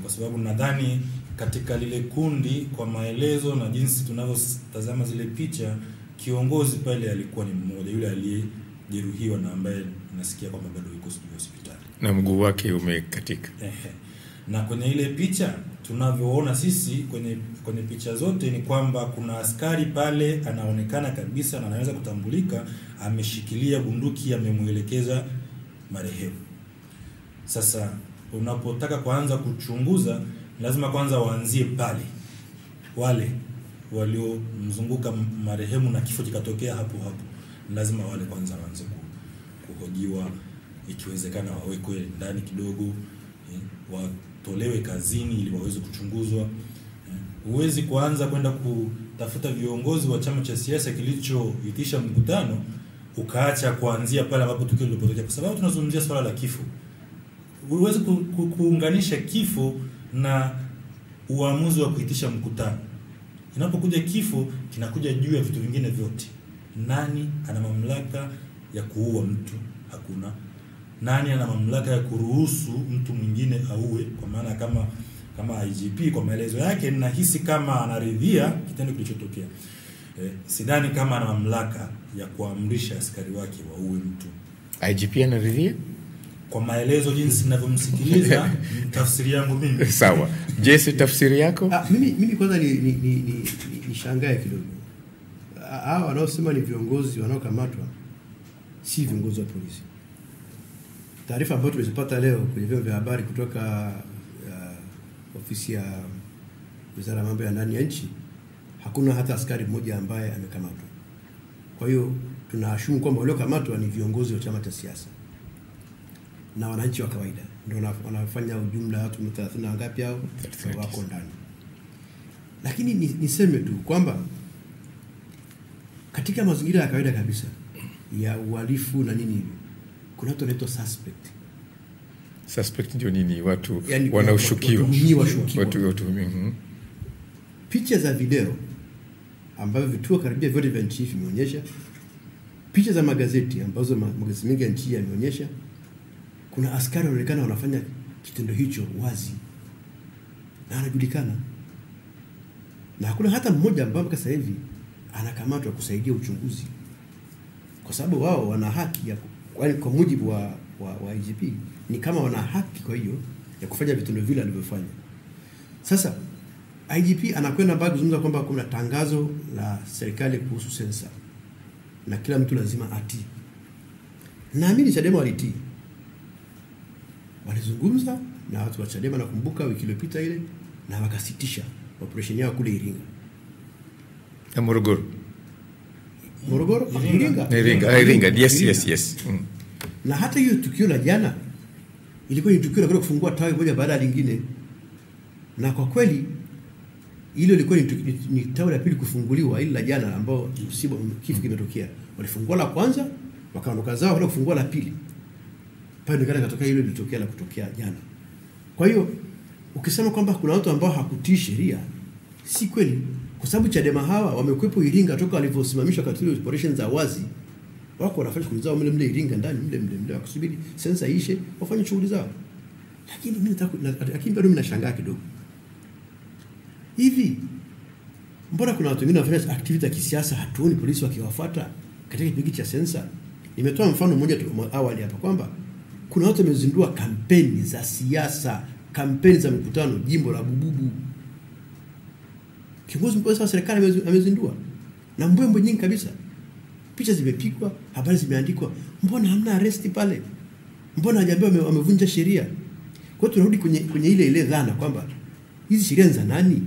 Kwa sababu nadhani katika lile kundi kwa maelezo na jinsi tunavyotazama zile picha, kiongozi pale alikuwa ni mmoja, yule aliyejeruhiwa na ambaye nasikia kwamba bado yuko hospitali na mguu wake umekatika. Na kwenye ile picha tunavyoona sisi kwenye picha zote ni kwamba kuna askari pale anaonekana kabisa na anaweza kutambulika, ameshikilia bunduki, amemuelekeza marehemu. Sasa unapotaka kuanza kuchunguza lazima kwanza waanzie pale, wale waliomzunguka marehemu na kifo kikatokea hapo lazima wale kwanza waanze kuhojiwa, ikiwezekana wawekwe ndani kidogo, watolewe kazini ili waweze kuchunguzwa. Huwezi kuanza kwenda kutafuta viongozi wa chama cha siasa kilichoitisha mkutano ukaacha kuanzia pale ambapo tukio lilipotokea, kwa sababu tunazungumzia swala la kifo. Huwezi kuunganisha kifo na uamuzi wa kuitisha mkutano. Inapokuja kifo kinakuja juu ya vitu vingine vyote. Nani ana mamlaka ya kuua mtu? Hakuna. Nani ana mamlaka ya kuruhusu mtu mwingine auwe? Kwa maana kama IGP kwa maelezo yake ninahisi kama anaridhia kitendo kilichotokea. Sidhani kama ana mamlaka ya kuamrisha askari wake waue mtu. IGP anaridhia? Kwa maelezo jinsi ninavyomsikiliza, tafsiri yangu mimi. Sawa. Jesse, tafsiri yako? Mimi kwanza ni shangae kidogo. Hao wanaosema ni viongozi wanaokamatwa si viongozi wa polisi. Taarifa ambayo tumezipata leo kwenye vyombo vya habari kutoka ofisi ya Wizara ya Mambo ya Ndani ya nchi, hakuna hata askari mmoja ambaye amekamatwa. Kwa hiyo tunaashumu kwamba waliokamatwa ni viongozi wa chama cha siasa na wananchi wa kawaida ndio wanafanya ujumla watu 30 na ngapi hao wako ndani. Lakini niseme tu kwamba katika mazingira ya kawaida kabisa ya uhalifu na nini hivi, kuna watu wanaitwa suspect. Suspect ndio nini? Watu yani wanaoshukiwa. Watu watuhumiwa. Picha za video ambavyo vituo karibia vyote vya nchi vimeonyesha, picha za magazeti ambazo magazeti mengi ya nchi yameonyesha, kuna askari wanaonekana wanafanya kitendo hicho wazi na anajulikana, na hakuna hata mmoja ambaye mpaka sasa hivi anakamatwa kusaidia uchunguzi, kwa sababu wao wana haki ya kwa mujibu wa IGP ni kama wana haki kwa hiyo ya kufanya vitendo vile alivyofanya. Sasa IGP anakwenda mpaka kuzungumza kwamba kuna tangazo la serikali kuhusu sensa na kila mtu lazima atii. Naamini Chadema walitii. Walizungumza na watu wa Chadema, nakumbuka wiki iliyopita ile, na wakasitisha operation yao kule Iringa. Na Morogoro. Iringa. Yes. Na hata hiyo tukio la jana ilikuwa ni tukio la kwenda kufungua tawi moja baada ya lingine. Na kwa kweli hilo ilikuwa ni tawi la pili kufunguliwa, ile la jana ambao msiba kifo kimetokea. Walifungua la kwanza, wakaondoka zao kwenda kufungua la pili. Pale ndio katokea hilo lilitokea la kutokea jana. Kwa hiyo ukisema kwamba kuna watu ambao hakutii sheria, si kweli, kwa sababu Chadema hawa wamekuepo Iringa toka walivyosimamishwa katika operation za wazi. Wako wanafanya shughuli zao mle Iringa ndani mle wakusubiri sensa ishe wafanye shughuli zao. Lakini mimi bado ninashangaa kidogo. hivi mbona kuna watu wengine wanafanya activity ya kisiasa hatuoni polisi wakiwafuata katika kipindi cha sensa? Nimetoa mfano mmoja tu awali hapa kwamba kuna watu wamezindua kampeni za siasa, kampeni za mikutano jimbo la Bububu. Kiongozi mkuu wa serikali amezindua na mbwembwe nyingi kabisa. Picha zimepigwa, habari zimeandikwa. Mbona hamna arrest pale? Mbona hajaambiwa wamevunja sheria? Kwa hiyo tunarudi kwenye ile dhana kwamba hizi sheria za nani?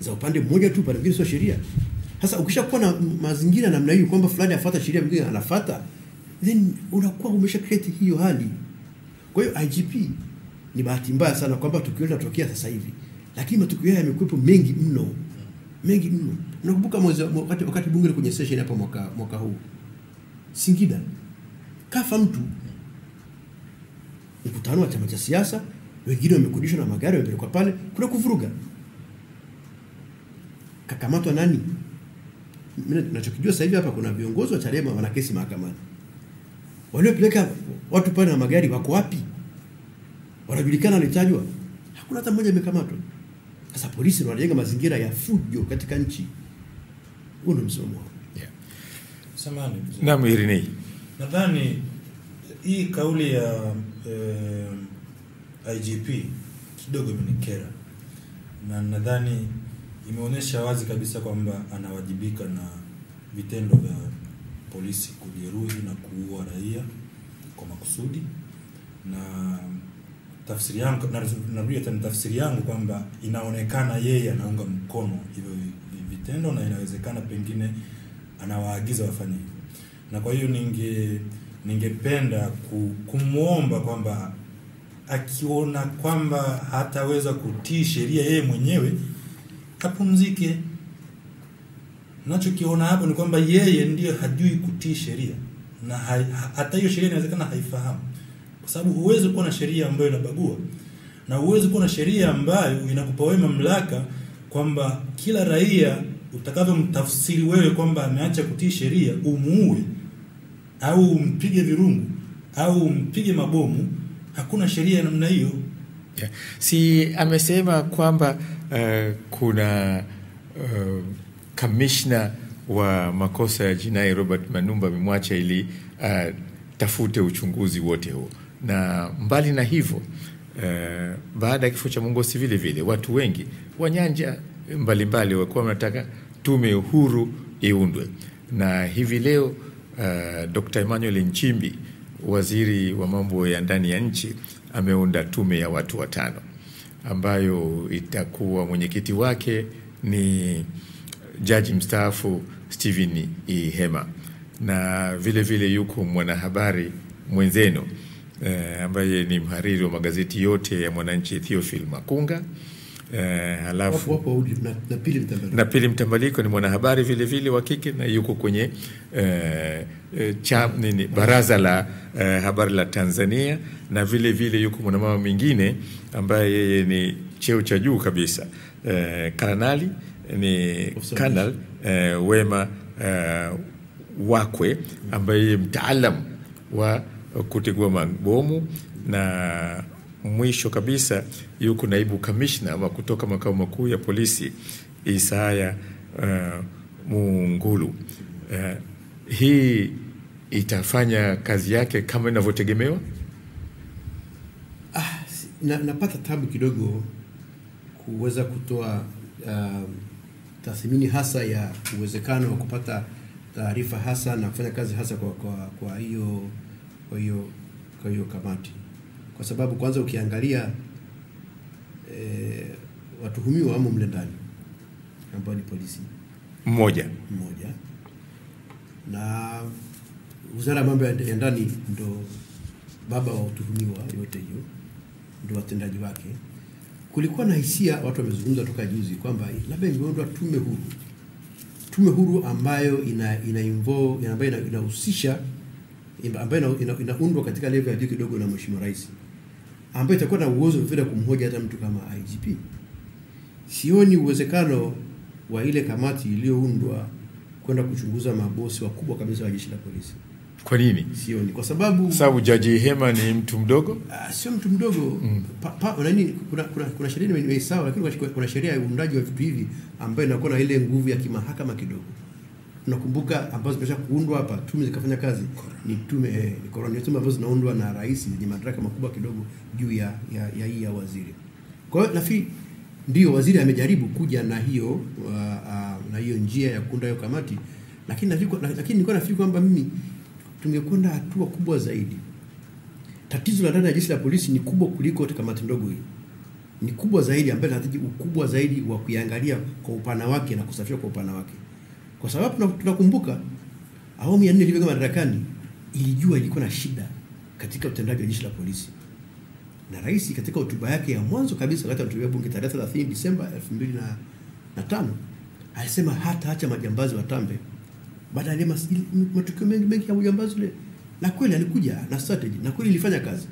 Za upande mmoja tu, pale vile sio sheria. Sasa ukishakuwa na mazingira namna hiyo kwamba fulani afuata sheria, mwingine anafuata, then unakuwa umesha create hiyo hali. Kwa hiyo IGP ni bahati mbaya sana kwamba tukio linatokea sasa hivi. Lakini matukio haya yamekuwepo mengi mno. Mengi mno. Nakumbuka wakati bunge kwenye session hapa mwaka huu. Singida kafa mtu. Mkutano wa chama cha siasa, wengine wamekodishwa na magari wamepelekwa pale kuna kuvuruga. Kakamatwa nani? Mimi ninachokijua sasa hivi hapa kuna viongozi wa Chadema wana kesi mahakamani. Waliopeleka watu pale na magari wako wapi? Wanajulikana, walitajwa? Hakuna hata mmoja amekamatwa. Sasa polisi wanajenga mazingira ya fujo katika nchi. Huo ndio msomo wao. Yeah. Samahani. Naam, Irini. Nadhani hii kauli ya IGP kidogo imenikera. Na nadhani imeonyesha wazi kabisa kwamba anawajibika na vitendo vya polisi kujeruhi na kuua raia kwa makusudi. Na tafsiri yangu narudia tena tafsiri yangu kwamba inaonekana yeye anaunga mkono hivyo vitendo na inawezekana pengine anawaagiza wafanye hivyo. Na kwa hiyo ningependa kumuomba kwamba akiona kwamba hataweza kutii sheria yeye mwenyewe apumzike. Nachokiona hapo ni kwamba yeye ndiye hajui kutii sheria na hata hiyo sheria inawezekana haifahamu. Kwa sababu huwezi kuwa na sheria ambayo inabagua na huwezi kuwa na sheria ambayo inakupa wewe mamlaka kwamba kila raia utakavyomtafsiri wewe kwamba ameacha kutii sheria umuue au umpige virungu au umpige mabomu. Hakuna sheria ya namna hiyo. Yeah. Si amesema kwamba kuna kamishna wa makosa ya jinai Robert Manumba amemwacha ili tafute uchunguzi wote huo. Na mbali na hivyo baada ya kifo cha Mongosi vile vile watu wengi wanyanja mbalimbali walikuwa wanataka tume huru iundwe. Na hivi leo Dr. Emmanuel Nchimbi, waziri wa mambo ya ndani ya nchi, ameunda tume ya watu 5 ambayo itakuwa mwenyekiti wake ni jaji mstaafu Stephen Ihema, na vile vile yuko mwanahabari mwenzeno ambaye ni mhariri wa magazeti yote ya Mwananchi Theophil Makunga. Halafu na Pili Mtambaliko ni mwanahabari vile vile wa kike na yuko kwenye baraza la habari la Tanzania, na vile vile yuko mwanamama mwingine ambaye yeye ni cheo cha juu kabisa, kanali ni Kanal Wema Wakwe ambaye mtaalamu wa kutegua mabomu, na mwisho kabisa yuko naibu kamishna wa kutoka makao makuu ya polisi Isaya Mungulu. Hii itafanya kazi yake kama inavyotegemewa? Napata tabu kidogo kuweza kutoa tathmini hasa ya uwezekano wa kupata taarifa hasa na kufanya kazi hasa kwa hiyo kamati, kwa sababu kwanza ukiangalia watuhumiwa wamo mle ndani ambao ni polisi mmoja na wizara ya mambo ya ndani ndo baba wa utuhumiwa yote hiyo, ndo watendaji wake. Kulikuwa na hisia, watu wamezungumza toka juzi kwamba labda ingeundwa tume huru ambayo inahusisha ambayo inaundwa katika level ya juu kidogo na Mheshimiwa Rais, ambayo itakuwa na uwezo vile kumhoja hata mtu kama IGP. Sioni uwezekano wa ile kamati iliyoundwa kwenda kuchunguza mabosi wakubwa kabisa wa jeshi la polisi. Kwa nini? Sioni kwa sababu Jaji Hema ni mtu mdogo? Sio mtu mdogo. Kuna sheria nimeisahau, lakini kuna sheria ya uundaji wa vitu hivi ambayo inakuwa na ile nguvu ya kimahakama kidogo. Nakumbuka ambazo zimesha kuundwa hapa, tume zikafanya kazi, ni tume tume ambazo zinaundwa na rais, ni madaraka makubwa kidogo juu ya hii ya waziri. Kwa hiyo nafikiri ndio waziri amejaribu kuja na hiyo njia ya kuunda hiyo kamati, lakini nilikuwa nafikiri kwamba mimi tungekwenda hatua kubwa zaidi. Tatizo la ndani ya jeshi la polisi ni kubwa kuliko kamati ndogo hii. Ni kubwa zaidi, ambayo inahitaji ukubwa zaidi wa kuiangalia kwa upana wake na kusafisha kwa upana wake. Kwa sababu tunakumbuka awamu ya 4 ilivyokuwa madarakani ilijua ilikuwa na shida katika utendaji wa jeshi la polisi. Na rais katika hotuba yake ya mwanzo kabisa wakati alihutubia bunge tarehe 30 Disemba 2005 alisema hata acha majambazi watambe. Baada ya matukio mengi ya ujambazi ile, na kweli alikuja na strategy na kweli ilifanya kazi.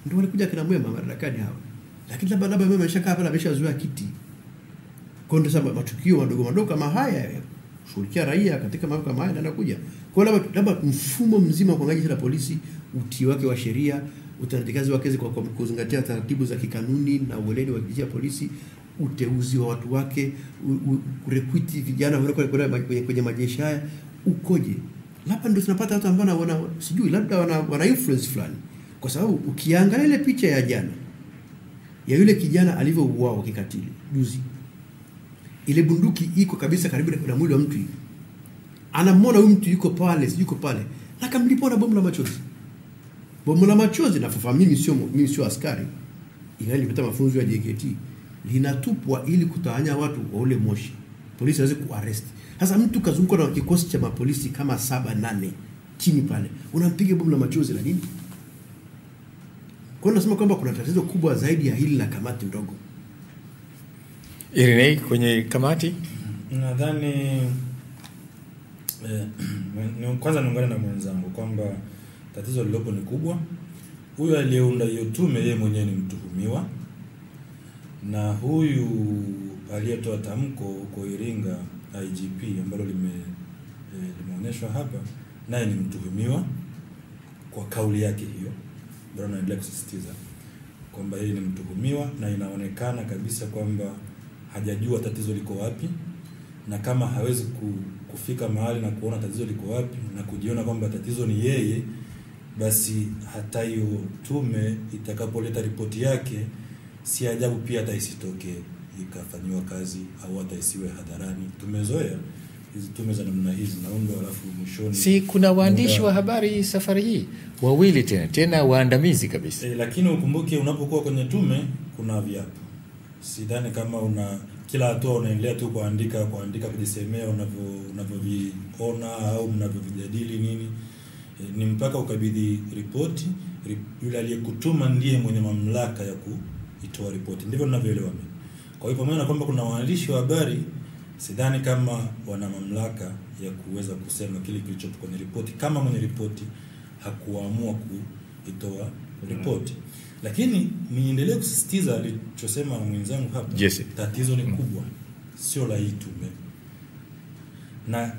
Ndio walikuja kina Mwema madarakani hao. Lakini labda Mwema ameshakaa pale, ameshazoea kiti. Kwa ndio sababu matukio madogo kama haya shughulikia raia katika mambo kama haya yanakuja. Kwa labda mfumo mzima kwa jeshi la polisi, utii wake wa sheria, utendaji wake kwa kuzingatia taratibu za kikanuni na uweledi wa jeshi la polisi, uteuzi wa watu wake, kurekriti vijana kwenye majeshi haya ukoje. Labda ndio tunapata watu ambao sijui labda wana influence fulani. Kwa sababu ukiangalia ile picha ya jana ya yule kijana alivyouawa kikatili juzi, ile bunduki iko kabisa karibu na mwili wa mtu hivi. Anamwona huyu mtu yuko pale, akamlipona bomu la machozi. Bomu la machozi, nafahamu mimi sio askari. Ingali nimepata mafunzo ya JKT. Linatupwa ili kutawanya watu wa ule moshi. Polisi waweze kuarrest. Sasa mtu kazunguka na kikosi cha mapolisi kama 7-8 chini pale, unampiga bomu la machozi la nini? Kwa nini nasema kwamba kuna tatizo kubwa zaidi ya hili la kamati ndogo? Irinei kwenye kamati? Nadhani kwanza niungane na mwenzangu kwamba tatizo lilopo ni kubwa. Huyu aliyeunda hiyo tume yeye mwenyewe ni mtuhumiwa, na huyu aliyetoa tamko huko Iringa IGP ambalo limeonyeshwa hapa naye ni mtuhumiwa kwa kauli yake hiyo. Bado naendelea kusisitiza kwamba yeye ni mtuhumiwa, na inaonekana kabisa kwamba hajajua tatizo liko wapi, na kama hawezi kufika mahali na kuona tatizo liko wapi na kujiona kwamba tatizo ni yeye, basi hata hiyo tume itakapoleta ripoti yake si ajabu pia hata isitoke ikafanywa kazi au hata isiwe hadharani. Tumezoea hizi tume za namna hizi naundwa, alafu mwishoni si kuna waandishi wa habari safari hii wawili tena waandamizi kabisa. Lakini ukumbuke unapokuwa kwenye tume kuna viapo. Sidhani kama kila hatua unaendelea tu kuandika kujisemea unavyoviona au mnavyovijadili nini. Ni mpaka ukabidhi ripoti, yule aliyekutuma ndiye mwenye mamlaka ya kuitoa ripoti. Ndivyo ninavyoelewa mimi. Kwa hiyo pamoja na kwamba kuna waandishi wa habari, sidhani kama wana mamlaka ya kuweza kusema kile kilichopo kwenye ripoti kama mwenye ripoti hakuamua kuitoa ripoti. Lakini niendelee kusisitiza alichosema mwenzangu hapa. Yes. Tatizo ni kubwa, sio la hii tume. Na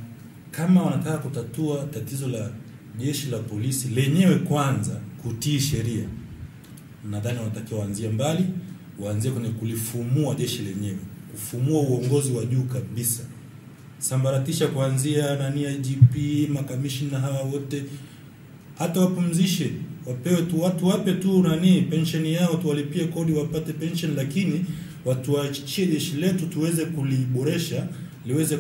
kama wanataka kutatua tatizo la jeshi la polisi lenyewe kwanza kutii sheria, nadhani wanatakiwa waanzie mbali, waanzie kwenye kulifumua jeshi lenyewe, kufumua uongozi wa juu kabisa. Sambaratisha kuanzia IGP, makamishina hawa wote, hata wapumzishe, wapewe tu watu wape tu pension yao, tuwalipie kodi wapate pension, lakini watu waachie jeshi letu tuweze kuliboresha, liweze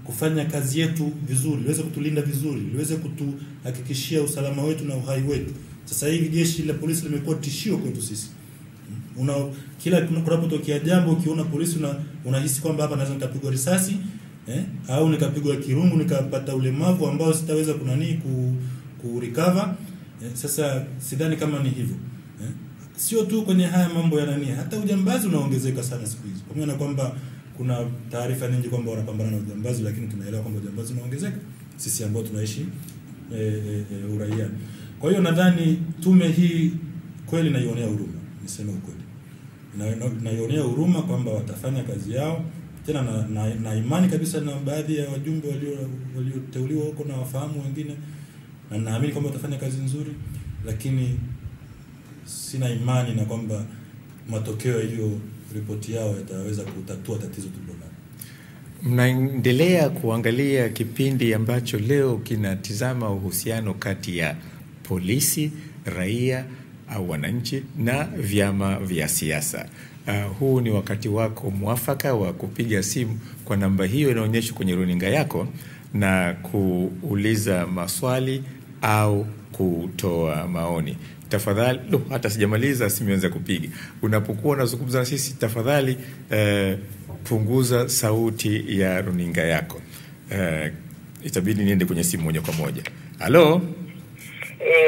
kufanya kazi yetu vizuri, liweze kutulinda vizuri, liweze kutuhakikishia usalama wetu na uhai wetu. Sasa hivi jeshi la polisi limekuwa tishio kwetu sisi. Kila kunapotokea jambo ukiona polisi unahisi kwamba hapa naweza nikapigwa risasi au nikapigwa kirungu nikapata ulemavu ambao sitaweza kurecover. Sasa sidhani kama ni hivyo. Sio tu kwenye haya mambo ya hata ujambazi unaongezeka sana siku hizi. Pamoja na kwamba kuna taarifa nyingi kwamba wanapambana na ujambazi, lakini tunaelewa kwamba ujambazi unaongezeka sisi ambao tunaishi uraia. Kwa hiyo nadhani tume hii kweli naionea huruma, niseme ukweli. Naionea huruma kwamba watafanya kazi yao. Tena na imani kabisa na baadhi ya wajumbe walioteuliwa huko na wafahamu wengine na naamini kwamba watafanya kazi nzuri, lakini sina imani na kwamba matokeo ya hiyo ripoti yao yataweza kutatua tatizo tulilonalo. Mnaendelea kuangalia kipindi ambacho leo kinatizama uhusiano kati ya polisi, raia au wananchi na vyama vya siasa. Huu ni wakati wako mwafaka wa kupiga simu kwa namba hiyo inaonyeshwa kwenye runinga yako na kuuliza maswali au kutoa maoni. Tafadhali, hata sijamaliza simeanza kupiga. Unapokuwa unazungumza na sisi, tafadhali punguza sauti ya runinga yako. Itabidi niende kwenye simu moja kwa moja. Halo?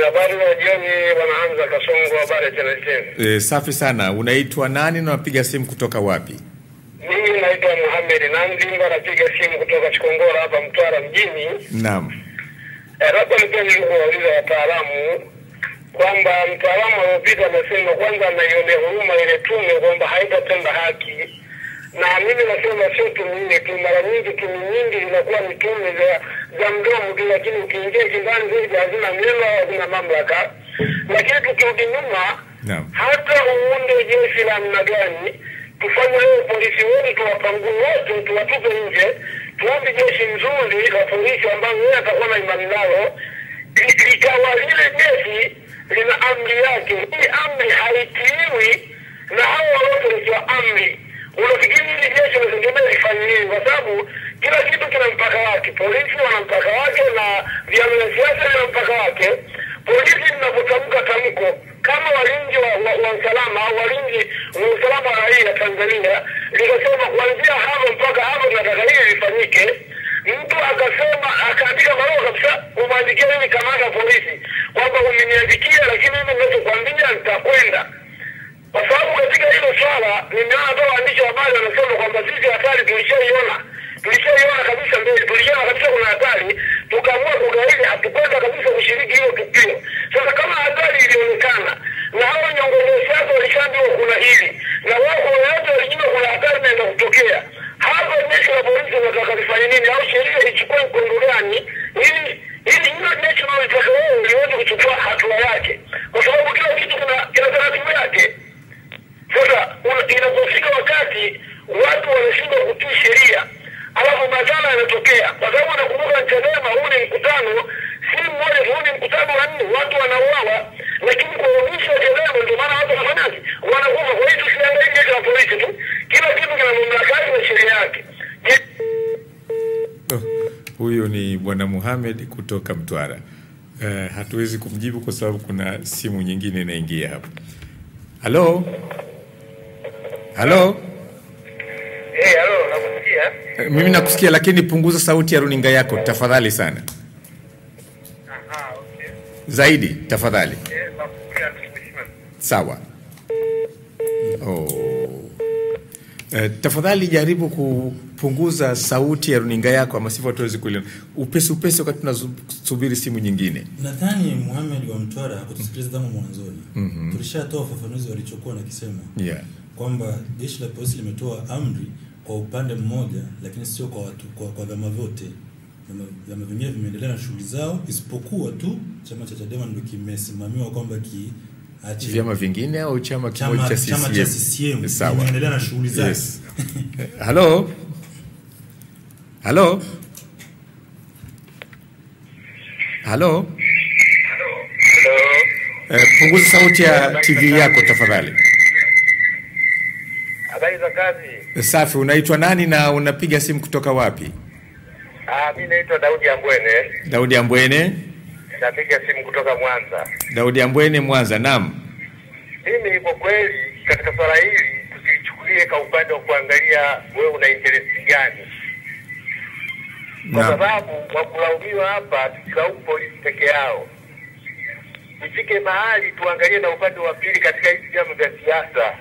Habari ya jioni Bwana Hamza Kasongo, habari tena. Safi sana. Unaitwa nani na unapiga simu kutoka wapi? Mimi naitwa Muhammad Nandimba, napiga simu kutoka Chikongora hapa Mtwara mjini. Naam. Labda nipende kuwauliza wataalamu kwamba mtaalamu aliyopita amesema kwanza anaionea huruma ile tume kwamba haitatenda haki. Na mimi nasema sio tume tu, mara nyingi tume nyingi zinakuwa ni tume za mdomo tu, lakini ukiingia kindani zaidi hazina neno, hazina mamlaka. Lakini tukirudi nyuma, hata uunde jeshi la namna gani, tufanye leo polisi wote tuwapangue wote, tuwatupe nje, tuombe jeshi nzuri la polisi ambao yeye atakuwa na imani nalo, likawa lile jeshi lina amri yake. Hii amri haitiwi na hao wote wakiwa amri. Unafikiri hili jeshi lazima lifanye nini? Kwa sababu kila kitu kina mpaka wake. Polisi wana mpaka wake na vyama vya siasa vina mpaka wake. Polisi linapotamka tamko kama walinzi wa usalama au walinzi wa usalama wa raia Tanzania likasema kuanzia hapo mpaka hapo tunataka hili lifanyike, mtu akasema akaandika barua kabisa, umwandikia mimi kamanda polisi kwamba umeniandikia, lakini mimi ninachokuambia nitakwenda. Kwa sababu katika hilo swala nimeona hata waandishi wa habari wanasema kwamba sisi hatari tulishaiona kabisa mbele, tulishaona kabisa kuna hatari, tukaamua kugaili, hatukwenda kabisa kushiriki hiyo tukio. Sasa kama hatari ilionekana na hao viongozi wa siasa walishaambiwa kuna hili na wao wote walijua kuna hatari inaenda kutokea, hapo jeshi la polisi wanataka lifanye nini au sheria ichukue mkondo gani ili hilo jeshi linalotaka wao liweze kuchukua hatua yake, kwa sababu kila kitu kina taratibu yake. Sasa inapofika wakati watu wanashindwa kutii sheria, alafu madhara yanatokea, kwa sababu nakumbuka Chadema huu ni mkutano, si mmoja, huu ni mkutano wa 4, watu wanauawa, lakini kwa ubishi wa Chadema ndio maana watu wanafanyaje, wanakufa. Kwa hiyo tusiangalie jeshi la polisi tu, kila kitu kina mamlaka yake na sheria yake. Huyo ni Bwana Muhammad kutoka Mtwara. Hatuwezi kumjibu kwa sababu kuna simu nyingine inaingia hapa. Halo? Halo? Halo, nakusikia? Mimi nakusikia, lakini punguza sauti ya runinga yako tafadhali sana. Okay. Zaidi tafadhali. Nakusikia. Sawa. Tafadhali jaribu kupunguza sauti ya runinga yako, ama sivyo hatuwezi kuelewa. Upesi wakati tunasubiri simu nyingine. Nadhani Muhammad wa Mtwara kutusikiliza tangu mwanzoni. Tulishatoa ufafanuzi walichokuwa na kisema. Kwamba jeshi la polisi limetoa amri kwa upande mmoja, lakini sio kwa watu, kwa vyama vyote. Vyama vingine vimeendelea na shughuli zao, isipokuwa tu chama cha Chadema ndio kimesimamiwa kwamba vyama vingine au chama kimoja cha CCM. Chama cha CCM kimeendelea na shughuli zake. Yes. Halo? Halo? Halo? Punguza sauti ya TV yako tafadhali. Habari za kazi? Safi. Unaitwa nani na unapiga simu kutoka wapi? Mimi naitwa Daudi Ambwene. Daudi Ambwene? Napiga simu kutoka Mwanza. Daudi Ambwene, Mwanza. Naam. Mimi kwa kweli katika swala hili tusichukulie kwa upande wa kuangalia wewe una interest gani. Kwa sababu kwa kulaumiwa hapa tusilaumu polisi peke yao. Ifike mahali tuangalie na upande wa pili katika hizi vyama vya siasa.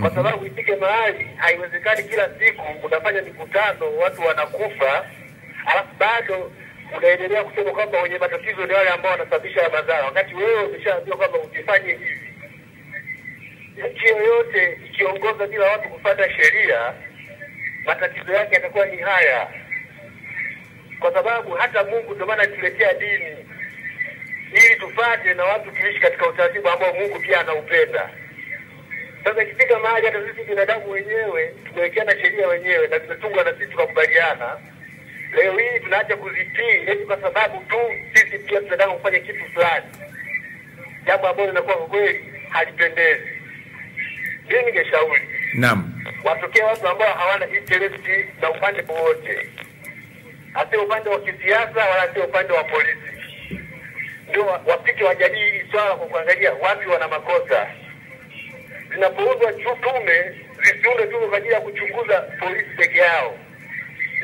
Kwa sababu ifike mahali haiwezekani kila siku unafanya mikutano watu wanakufa, alafu bado unaendelea kusema kwamba wenye matatizo ni wale ambao wanasababisha madhara, wakati wewe umeshaambiwa kwamba usifanye hivi. Nchi yoyote ikiongoza bila watu kufuata sheria, matatizo yake yatakuwa ni haya. kwa sababu hata Mungu ndio maana atuletea dini ili tufate na watu tuishi katika utaratibu ambao Mungu pia anaupenda. Sasa ikifika mahali hata sisi binadamu wenyewe tumewekeana sheria wenyewe na tumetungwa na sisi tukakubaliana, leo hii tunaacha kuzitii eti kwa sababu tu sisi pia tunataka kufanya kitu fulani, jambo ambalo linakuwa kwa kweli halipendezi. Mimi ningeshauri watokee watu ambao hawana interest na upande wowote, hata upande wa kisiasa wala sio upande wa polisi, ndio wapike wajadili swala kwa kuangalia wapi wana makosa. Zinapouzwa tume, zisiunde tume kwa ajili ya kuchunguza polisi peke yao,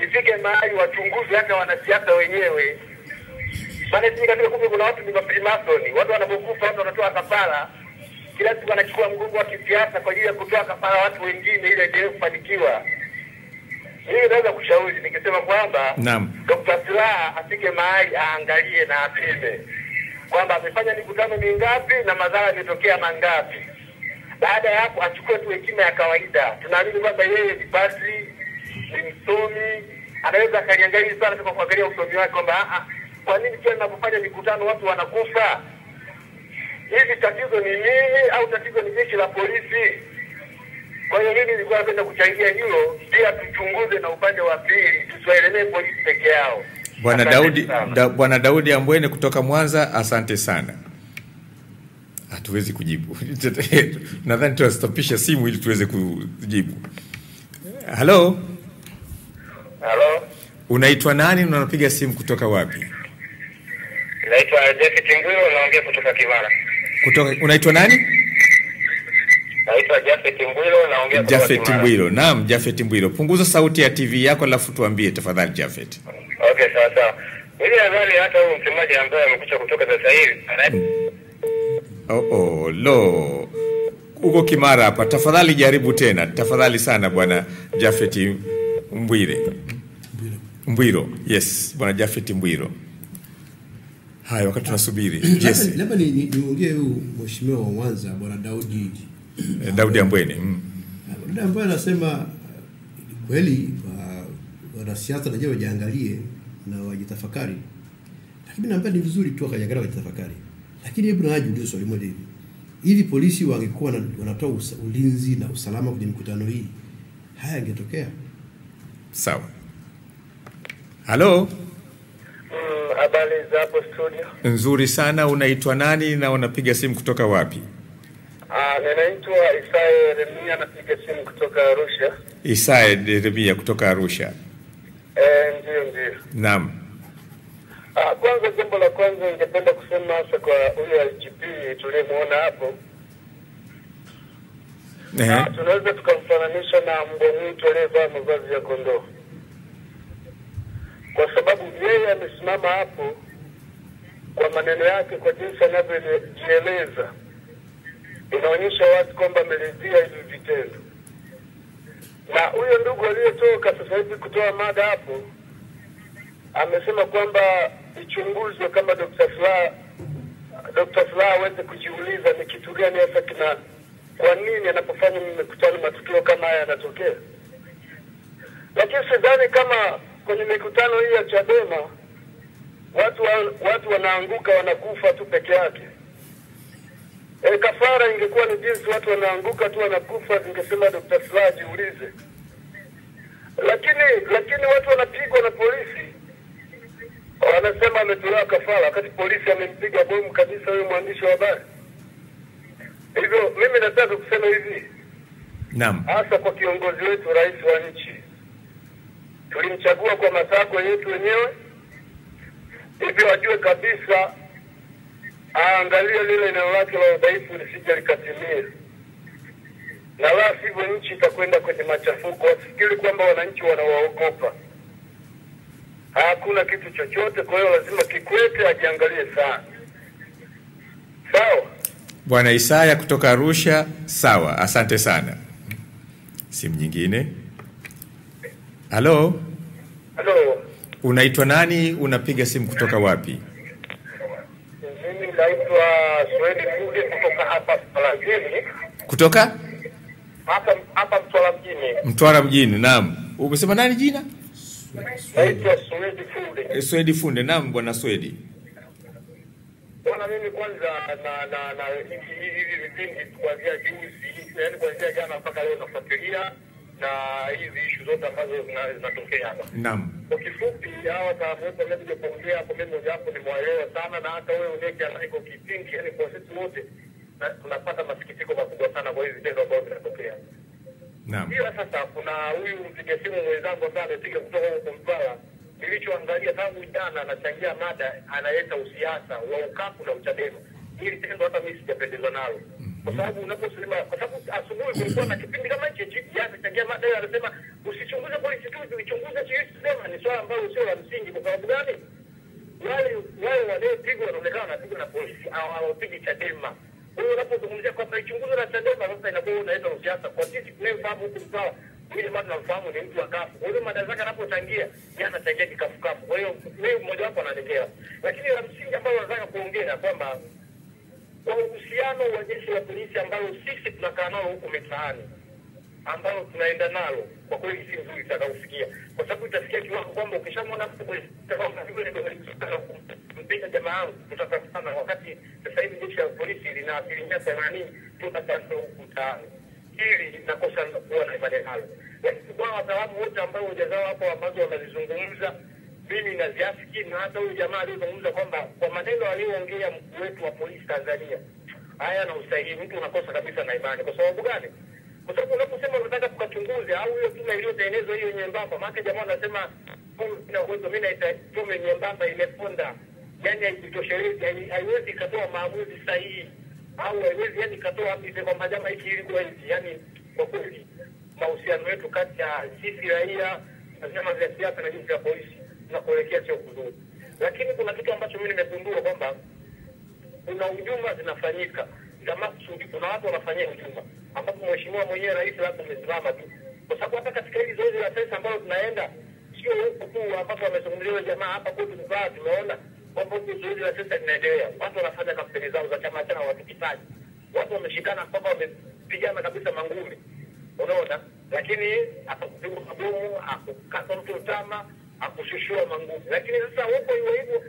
ifike mahali wachunguzi hata wanasiasa wenyewe. Maana sisi katika kumbe kuna watu ni maprimasoni, watu wanapokufa watu wanatoa kafara, kila siku wanachukua mgongo wa kisiasa kwa ajili ya kutoa kafara watu wengine ili endelee kufanikiwa. Mimi naweza kushauri nikisema kwamba Dr. Slaa afike mahali aangalie na apime kwamba amefanya mikutano mingapi na madhara yametokea mangapi. Baada ya hapo achukue tu hekima ya kawaida. Tunaamini kwamba yeye ni padri, ni msomi, anaweza akaliangalia sana kwa kuangalia usomi wake kwamba kwa nini kila ninapofanya mikutano watu wanakufa? Hivi tatizo ni nini au tatizo ni jeshi la polisi? Kwa hiyo mimi nilikuwa napenda kuchangia hilo, pia tuchunguze na upande wa pili, tusiwaelemee polisi peke yao. Bwana Daudi Ambwene kutoka Mwanza, asante sana. Hatuwezi kujibu. Nadhani tustopisha simu ili tuweze kujibu. Hello? Hello? Unaitwa nani na unapiga simu kutoka wapi? Naitwa Jafet Mbwilo, naongea kutoka Kimara. Unaitwa nani? Naitwa Jafet Mbwilo, naongea kutoka Kimara. Jafet Mbwilo. Naam, Jafet Mbwilo. Punguza sauti ya TV yako alafu tuambie tafadhali Jafet. Okay, sawa. Mimi nadhani hata huyu msemaji ambaye amekuja kutoka sasa hivi uko Kimara hapa. Tafadhali jaribu tena. Tafadhali sana bwana Jafet Mbwilo. Yes, bwana Jafet Mbwilo. Hai, wakati tunasubiri. Yes. Labda niongee huyu mheshimiwa wa Mwanza bwana Daudi Ambwene. Daudi Ambwene anasema kweli wanasiasa wenyewe wajiangalie na wajitafakari. Lakini naomba ni vizuri tu akaangalia wajitafakari. Lakini hebu najiuliza swali moja hivi. Hivi polisi wangekuwa wanatoa ulinzi na usalama kwenye mikutano hii, haya yangetokea? Sawa. Halo? Habari za hapo studio? Nzuri sana. Unaitwa nani na unapiga simu kutoka wapi? Ninaitwa Isaya Yeremia, napiga simu kutoka Arusha. Isaya Yeremia kutoka Arusha. Ndio. Naam. Kwanza jambo la kwanza ningependa kusema hasa kwa huyo IGP tuliyemuona hapo. Tunaweza tukamfananisha na mbwa mwitu aliyevaa mavazi ya kondoo. Kwa sababu yeye amesimama hapo kwa maneno yake, kwa jinsi anavyojieleza, inaonyesha wazi kwamba ameridhia hivi vitendo. Na huyo ndugu aliyetoka sasa hivi kutoa mada hapo amesema kwamba ichunguzwe kama Dr. Slaa aweze kujiuliza ni kitu gani hasa kwa nini anapofanya mikutano matukio kama haya yanatokea. Lakini sidhani kama kwenye mikutano hii ya Chadema watu wanaanguka wanakufa tu peke yake. Kafara ingekuwa ni jinsi watu wanaanguka tu wanakufa, zingesema Dr. Slaa jiulize. Lakini watu wanapigwa na polisi, wanasema ametolewa kafara wakati polisi amempiga bomu kabisa huyo mwandishi wa habari. Hivyo mimi nataka kusema hivi. Naam. Hasa kwa kiongozi wetu, rais wa nchi. Tulimchagua kwa matakwa yetu wenyewe. Hivyo wajue kabisa aangalie lile eneo lake la udhaifu lisije likatimia. Na la sivyo nchi itakwenda kwenye machafuko. Wasifikiri kwamba wananchi wanawaogopa. Hakuna kitu chochote, kwa hiyo lazima Kikwete ajiangalie sana. Sawa? Bwana Isaya kutoka Arusha, sawa. Asante sana. Simu nyingine. Halo? Halo. Unaitwa nani? Unapiga simu kutoka wapi? Mimi naitwa Swedi Fude kutoka hapa Mtwara mjini. Kutoka? Hapa Mtwara mjini. Mtwara mjini, naam. Umesema nani jina? Naitwa Swedi Fude. Swedi Funde. Naam bwana Swedi. Bwana, mimi kwanza na hivi vipindi kuanzia juzi, yaani kuanzia jana mpaka leo nafuatilia na hizi issue zote ambazo zinatokea hapa. Naam. Kwa kifupi, hawa wataalamu wote wamekuja kuongea hapo, mimi moja hapo nimewaelewa sana, na hata wewe uneke anaiko kipindi, yaani kwa sisi wote tunapata masikitiko makubwa sana kwa hizi tendo ambazo zinatokea. Naam. Ila sasa kuna huyu mpiga simu mwenzangu ambaye amepiga kutoka huko Mtwara. Nilichoangalia tangu jana anachangia mada, analeta usiasa wa ukapu na uchadema. Hili tendo hata mimi sijapendezwa nalo. Kwa sababu unaposema, kwa sababu asubuhi kulikuwa na kipindi kama hichi, anachangia mada hiyo, anasema usichunguze polisi tu, uichunguze Chadema. Ni swala ambalo sio la msingi. Kwa sababu gani? Wale wanaopigwa wanaonekana wanapigwa na polisi, hawapigi Chadema. Kwa hiyo unapozungumzia kwamba ichunguze na Chadema, sasa inakuwa unaleta usiasa. Kwa sisi tunayefahamu huku Mtwara, ile mada tunamfahamu ni mtu wa kafu. Kwa hiyo mada zake anapochangia, yeye anachangia kikafu-kafu. Kwa hiyo mimi mmoja wapo anaelekea. Lakini la msingi ambalo nataka kuongea kwamba kwa uhusiano wa jeshi la polisi ambalo sisi tunakaa nalo huko mitaani, ambalo tunaenda nalo, kwa kweli si nzuri sana kufikia. Kwa sababu itafikia kiwango kwamba ukishamwona mtu polisi kama vile ndio mpenda jamaa yangu tutakutana, wakati sasa hivi jeshi la polisi lina 80% tunataka huko mtaani. Hili linakosa kuwa na imani nalo. Lakini kwa wataalamu wote ambao hujazao hapo ambazo wanazizungumza, mimi naziafiki, na hata huyu jamaa aliyozungumza kwamba kwa maneno aliyoongea mkuu wetu wa polisi Tanzania, haya na usahihi, mtu unakosa kabisa na imani. Kwa sababu gani? Kwa sababu unaposema unataka tukachunguze au hiyo tume iliyotengenezwa hiyo nyembamba, maana jamaa anasema kuna uwezo, mimi naita tume nyembamba imeponda, yani haitoshelezi, haiwezi katoa maamuzi sahihi, au haiwezi yani katoa amri kwamba jamaa hiki ilikuwa hivi. Yani kwa kweli mahusiano yetu kati ya sisi raia na vyama vya siasa na jeshi la polisi tunakoelekea sio kuzuri. Lakini kuna kitu ambacho mimi nimegundua kwamba kuna hujuma zinafanyika za makusudi. Kuna watu wanafanyia hujuma ambapo mheshimiwa mwenyewe rais labda amesimama tu, kwa sababu hata katika hili zoezi la sensa ambalo tunaenda, sio huko tu ambapo wamezungumzia jamaa hapa kwetu Mtwara, tumeona kwamba huko zoezi la sensa linaendelea, watu wanafanya kampeni zao za chama chao, watukitaji, watu wameshikana mpaka wamepigana kabisa mangumi, unaona. Lakini akapigwa mabomu, akukata mtu utama, akushushua mangumi. Lakini sasa huko hivyo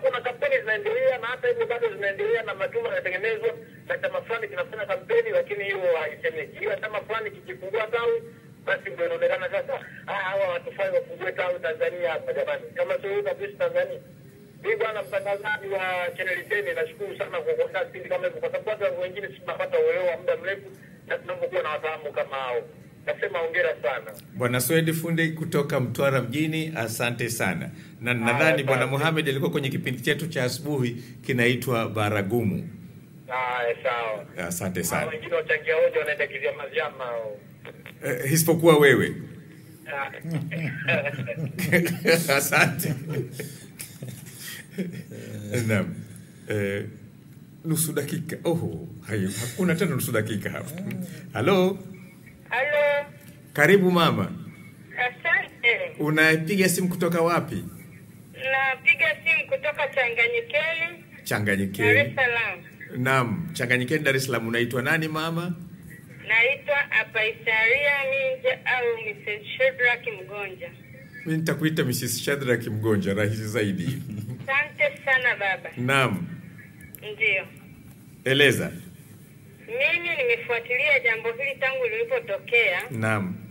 kuna kampeni zinaendelea, na hata hivyo bado zinaendelea, na matuma yanatengenezwa na chama fulani kinafanya kampeni, lakini hiyo haisemeki. Ila chama fulani kikifungua tawi, basi ndio inaonekana sasa hawa watu fulani wafungue tawi Tanzania hapa. Jamani, kama sio hiyo kabisa Tanzania. Mimi bwana mtangazaji wa Channel 10, nashukuru sana kwa kuandaa kipindi kama hivyo, kwa sababu watu wengine sisi tunapata uelewa muda mrefu, na tunapokuwa na wataalamu kama hao. Nasema hongera sana. Bwana Swedi Funde kutoka Mtwara mjini, asante sana. Na nadhani Bwana Mohamed alikuwa kwenye kipindi chetu cha asubuhi kinaitwa Baragumu. Sawa. Asante sana. Wengine wachangia hoja wanaenda kivya majama. Isipokuwa wewe. Asante. Naam. Nusu dakika. Hayo hakuna tena nusu dakika hapa. Halo. Halo. Karibu mama. Asante. Unapiga simu kutoka wapi? Napiga simu kutoka Changanyikeni. Changanyikeni. Dar es Salaam. Naam, Changanyikeni Dar es Salaam. Unaitwa nani mama? Naitwa Apaisaria Minja au Mrs. Shadrack Mgonja. Mimi nitakuita Mrs. Shadrack Mgonja, rahisi zaidi. Asante sana baba. Naam. Ndio. Eleza. Mimi nimefuatilia jambo hili tangu lilipotokea. Naam.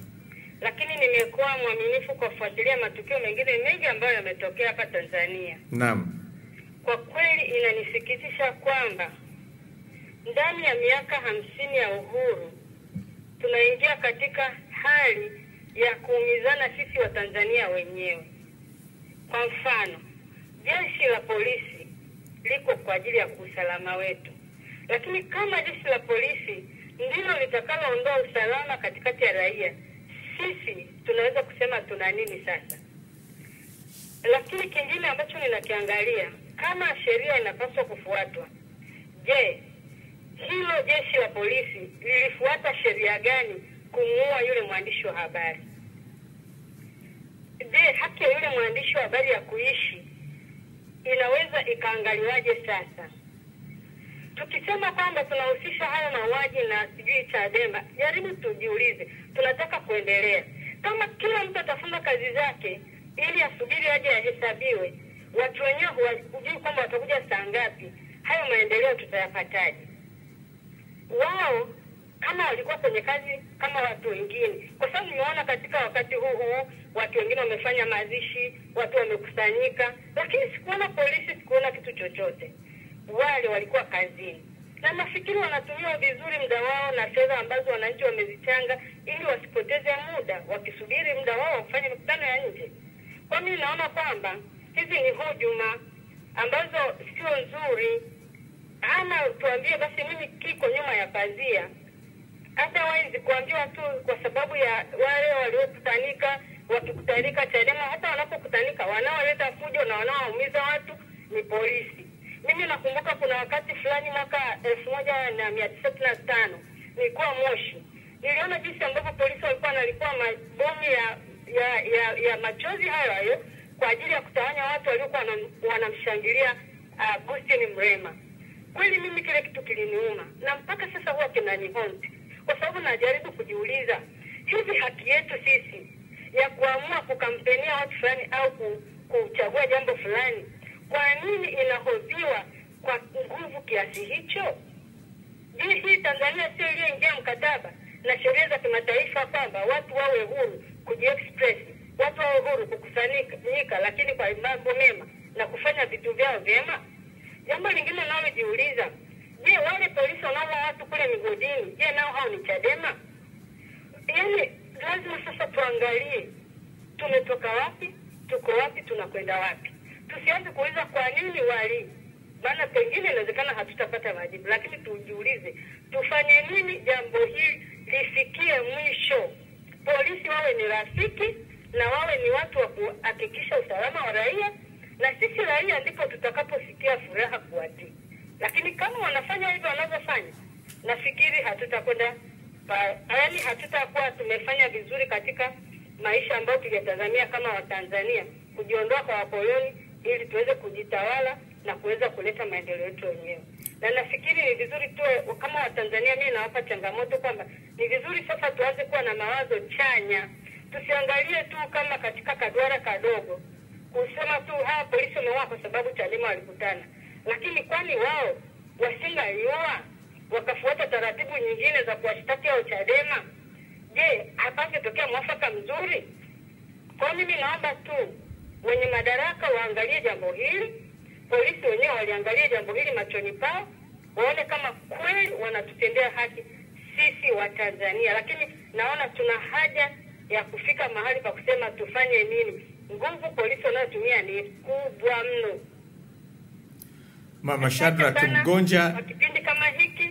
Lakini nimekuwa mwaminifu kwa kufuatilia matukio mengine mengi ambayo yametokea hapa Tanzania. Naam. Kwa kweli inanisikitisha kwamba ndani ya miaka 50 ya uhuru tunaingia katika hali ya kuumizana sisi wa Tanzania wenyewe. Kwa mfano, jeshi la polisi liko kwa ajili ya usalama wetu. Lakini kama jeshi la polisi ndilo litakaloondoa usalama katikati ya raia, sisi tunaweza kusema tuna nini sasa? Lakini kingine ambacho ninakiangalia, kama sheria inapaswa kufuatwa, je, hilo jeshi la polisi lilifuata sheria gani kumuua yule mwandishi wa habari? Je, haki ya yule mwandishi wa habari ya kuishi inaweza ikaangaliwaje sasa? Tukisema kwamba tunahusisha haya mauaji na sijui Chadema, jaribu tujiulize, tunataka kuendelea. Kama kila mtu atafunga kazi zake, ili asubiri aje ahesabiwe. Watu wenyewe hujui kwamba watakuja saa ngapi. Hayo maendeleo tutayapataje? Wao kama walikuwa kwenye kazi kama watu wengine, kwa sababu nimeona katika wakati huu watu wengine wamefanya mazishi, watu wamekusanyika, lakini sikuona polisi, sikuona kitu chochote. Wale walikuwa kazini, na nafikiri wanatumia vizuri muda wao na fedha ambazo wananchi wamezichanga, ili wasipoteze muda wakisubiri muda wao kufanya mikutano ya nje. Kwa mimi naona kwamba hizi ni hujuma ambazo sio nzuri. Ama tuambie basi mimi kiko nyuma ya pazia. Hata waizi kuambiwa tu kwa sababu ya wale waliokutanika, wakikutanika Chadema, hata wanapokutanika wanaoleta fujo na wanaoumiza watu ni polisi. Mimi nakumbuka kuna wakati fulani mwaka 1995 nilikuwa Moshi. Niliona jinsi ambavyo polisi walikuwa wanalipua mabomu ya machozi hayo kwa ajili ya kutawanya watu waliokuwa wanamshangilia Agustin Mrema. Kweli mimi kile kitu kiliniuma, na mpaka sasa huwa kinanihonti, kwa sababu najaribu kujiuliza, hivi haki yetu sisi ya kuamua kukampenia watu fulani au kuchagua jambo fulani, kwa nini inahodhiwa kwa nguvu kiasi hicho? Je, hii Tanzania sio iliyoingia mkataba na sheria za kimataifa kwamba watu wawe huru kujiexpress, watu wawe huru kukusanyika, lakini kwa mambo mema na kufanya vitu vyao vyema? Jambo lingine nalojiuliza, je, wale polisi wanaoua watu kule migodini, je, nao hao ni Chadema? Yaani lazima sasa tuangalie tumetoka wapi, tuko wapi, tunakwenda wapi. Tusianze kuuliza kwa nini wali, maana pengine inawezekana hatutapata majibu, lakini tujiulize tufanye nini jambo hili lifikie mwisho. Polisi wawe ni rafiki na wawe ni watu wa kuhakikisha usalama wa raia, na sisi raia ndipo tutakaposikia furaha kuwatii. Lakini kama wanafanya hivyo wanavyofanya, nafikiri hatutakwenda, yaani hatutakuwa tumefanya vizuri katika maisha ambayo tuliyotazamia kama Watanzania, kujiondoa kwa wakoloni ili tuweze kujitawala na kuweza kuleta maendeleo yetu wenyewe. Na nafikiri ni vizuri tu kama Watanzania, mimi nawapa changamoto kwamba ni vizuri sasa tuanze kuwa na mawazo chanya. Tusiangalie tu kama katika kaduara kadogo kusema tu polisi wameua kwa sababu Chadema walikutana. Lakini kwani wao wasingaliua wakafuata taratibu nyingine za kuwashtaki hao Chadema? Je, hapangetokea mwafaka mzuri? Kwa mimi naomba tu wenye madaraka waangalie jambo hili, polisi wenyewe waliangalie jambo hili machoni pao, waone kama kweli wanatutendea haki sisi wa Tanzania. Lakini naona tuna haja ya kufika mahali pa kusema tufanye nini. Nguvu polisi wanayotumia ni kubwa mno. Mama Shadrack Mgonja, kwa kipindi kama hiki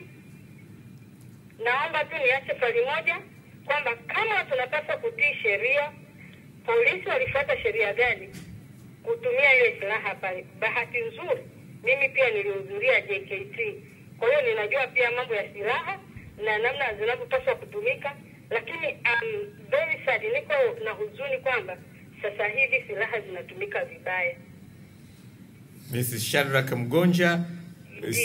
naomba tu niache swali moja, kwamba kama tunapaswa kutii sheria, polisi walifuata sheria gani kutumia ile silaha pale? Bahati nzuri mimi pia nilihudhuria JKT, kwa hiyo ninajua pia mambo ya silaha na namna zinavyopaswa kutumika. Lakini very sad, niko na huzuni kwamba sasa hivi silaha zinatumika vibaya. Mrs. Shadrack Mgonja,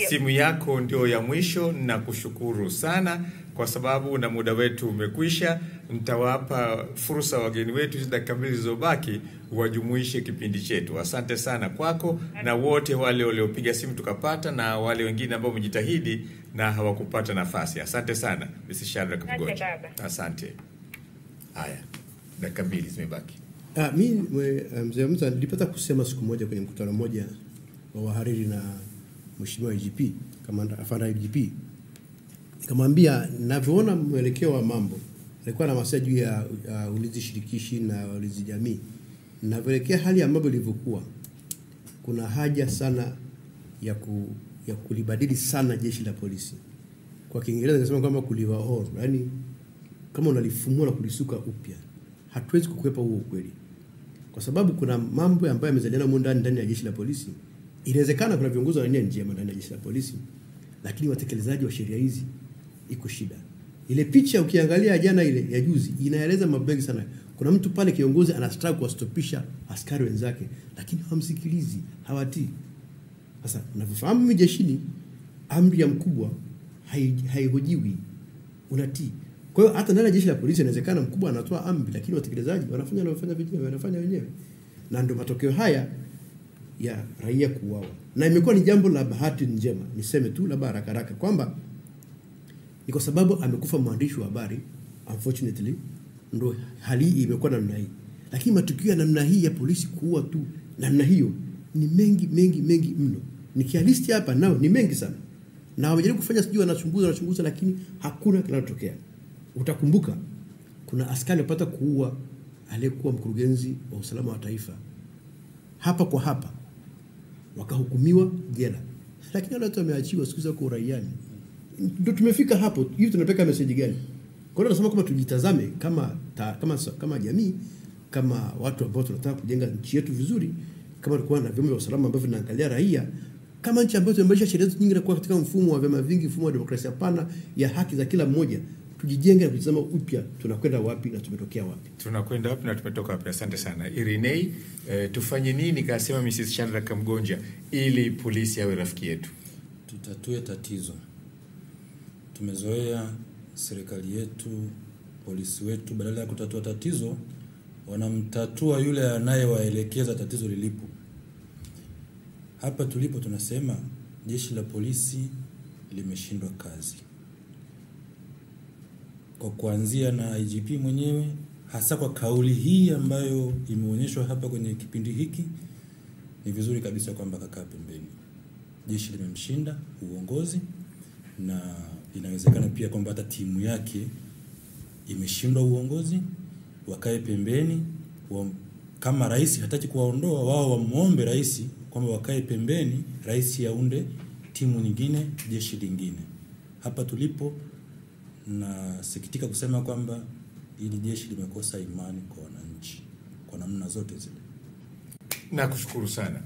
simu yako ndio ya mwisho, na kushukuru sana kwa sababu na muda wetu umekwisha. Nitawapa fursa wageni wetu dakika mbili zilizobaki wajumuishe kipindi chetu. Asante sana kwako na wote wale waliopiga simu tukapata, na wale wengine ambao wamejitahidi na hawakupata nafasi. Asante sana Mrs. Shadrack Mgonja. Asante. Haya, dakika mbili zimebaki. Mimi mzee Mza nilipata kusema siku moja kwenye mkutano mmoja wa wahariri na Mheshimiwa IGP, Kamanda Afanda IGP. Nikamwambia ninavyoona mwelekeo wa mambo, alikuwa na masuala juu ya ulinzi shirikishi na ulinzi jamii. Ninavyoelekea hali ambayo ilivyokuwa, kuna haja sana ya kulibadili sana jeshi la polisi. Kwa Kiingereza nasema kwamba kulivaor, yani kama unalifumua na kulisuka upya. Hatuwezi kukwepa huo ukweli, kwa sababu kuna mambo ambayo yamezaliana ndani ya jeshi la polisi. Inawezekana kuna viongozi wa nia njema ndani ya jeshi la polisi, lakini watekelezaji wa sheria hizi iko shida. Ile picha ukiangalia jana ile ya juzi inaeleza mambo mengi sana. Kuna mtu pale kiongozi anastruggle kustopisha askari wenzake, lakini hawamsikilizi, hawatii. Sasa unafahamu mimi jeshini amri ya mkubwa haihojiwi, unatii. Kwa hiyo hata ndani ya jeshi la polisi inawezekana mkubwa anatoa amri, lakini watekelezaji wanafanya wenyewe. na ndio matokeo haya ya raia kuuawa. Na imekuwa ni jambo la bahati njema, niseme tu la haraka haraka kwamba ni kwa sababu amekufa mwandishi wa habari, unfortunately ndio hali hii imekuwa namna hii. Lakini matukio ya namna hii ya polisi kuua tu namna hiyo ni mengi mno. Nikialisti hapa nao ni mengi sana. Na wamejaribu kufanya sijui wanachunguza lakini hakuna kinachotokea. Utakumbuka kuna askari alipata kuua aliyekuwa mkurugenzi wa usalama wa taifa. Hapa kwa hapa wakahukumiwa jela. Lakini wale watu wameachiwa siku za uraiani. Ndio tumefika hapo. Hivi tunapeka message gani? Kwa hiyo nasema kama tujitazame kama jamii, kama watu ambao tunataka kujenga nchi yetu vizuri, kama tulikuwa na vyombo vya usalama ambavyo vinaangalia raia, kama nchi ambayo tumebadilisha sheria nyingi na kuwa katika mfumo wa vyama vingi, mfumo wa demokrasia pana ya haki za kila mmoja, tujijenge na kutazama upya tunakwenda wapi na tumetokea wapi. Tunakwenda wapi na tumetoka wapi. Asante sana. Irinei, tufanye nini kasema Mrs. Chandra Kamgonja ili polisi awe rafiki yetu? Tutatue tatizo. Tumezoea serikali yetu, polisi wetu badala ya kutatua tatizo wanamtatua yule anayewaelekeza tatizo lilipo. Hapa tulipo tunasema jeshi la polisi limeshindwa kazi. Kwa kuanzia na IGP mwenyewe, hasa kwa kauli hii ambayo imeonyeshwa hapa kwenye kipindi hiki, ni vizuri kabisa kwamba kakaa pembeni. Jeshi limemshinda uongozi, na inawezekana pia kwamba hata timu yake imeshindwa uongozi. Wakae pembeni, kama rais hataki kuwaondoa, wao wamuombe rais kwamba wakae pembeni, rais yaunde timu nyingine, jeshi lingine. Hapa tulipo, na sikitika kusema kwamba ili jeshi limekosa imani kwa wananchi kwa namna zote zile. Nakushukuru sana.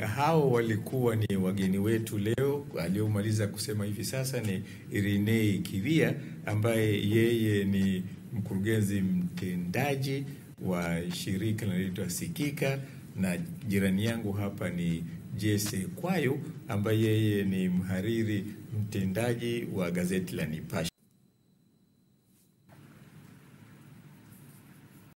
Hao walikuwa ni wageni wetu leo. Aliomaliza kusema hivi sasa ni Irinei Kiria, ambaye yeye ni mkurugenzi mtendaji wa shirika linaloitwa Sikika, na jirani yangu hapa ni Jesse Kwayo ambaye yeye ni mhariri mtendaji wa gazeti la Nipashe.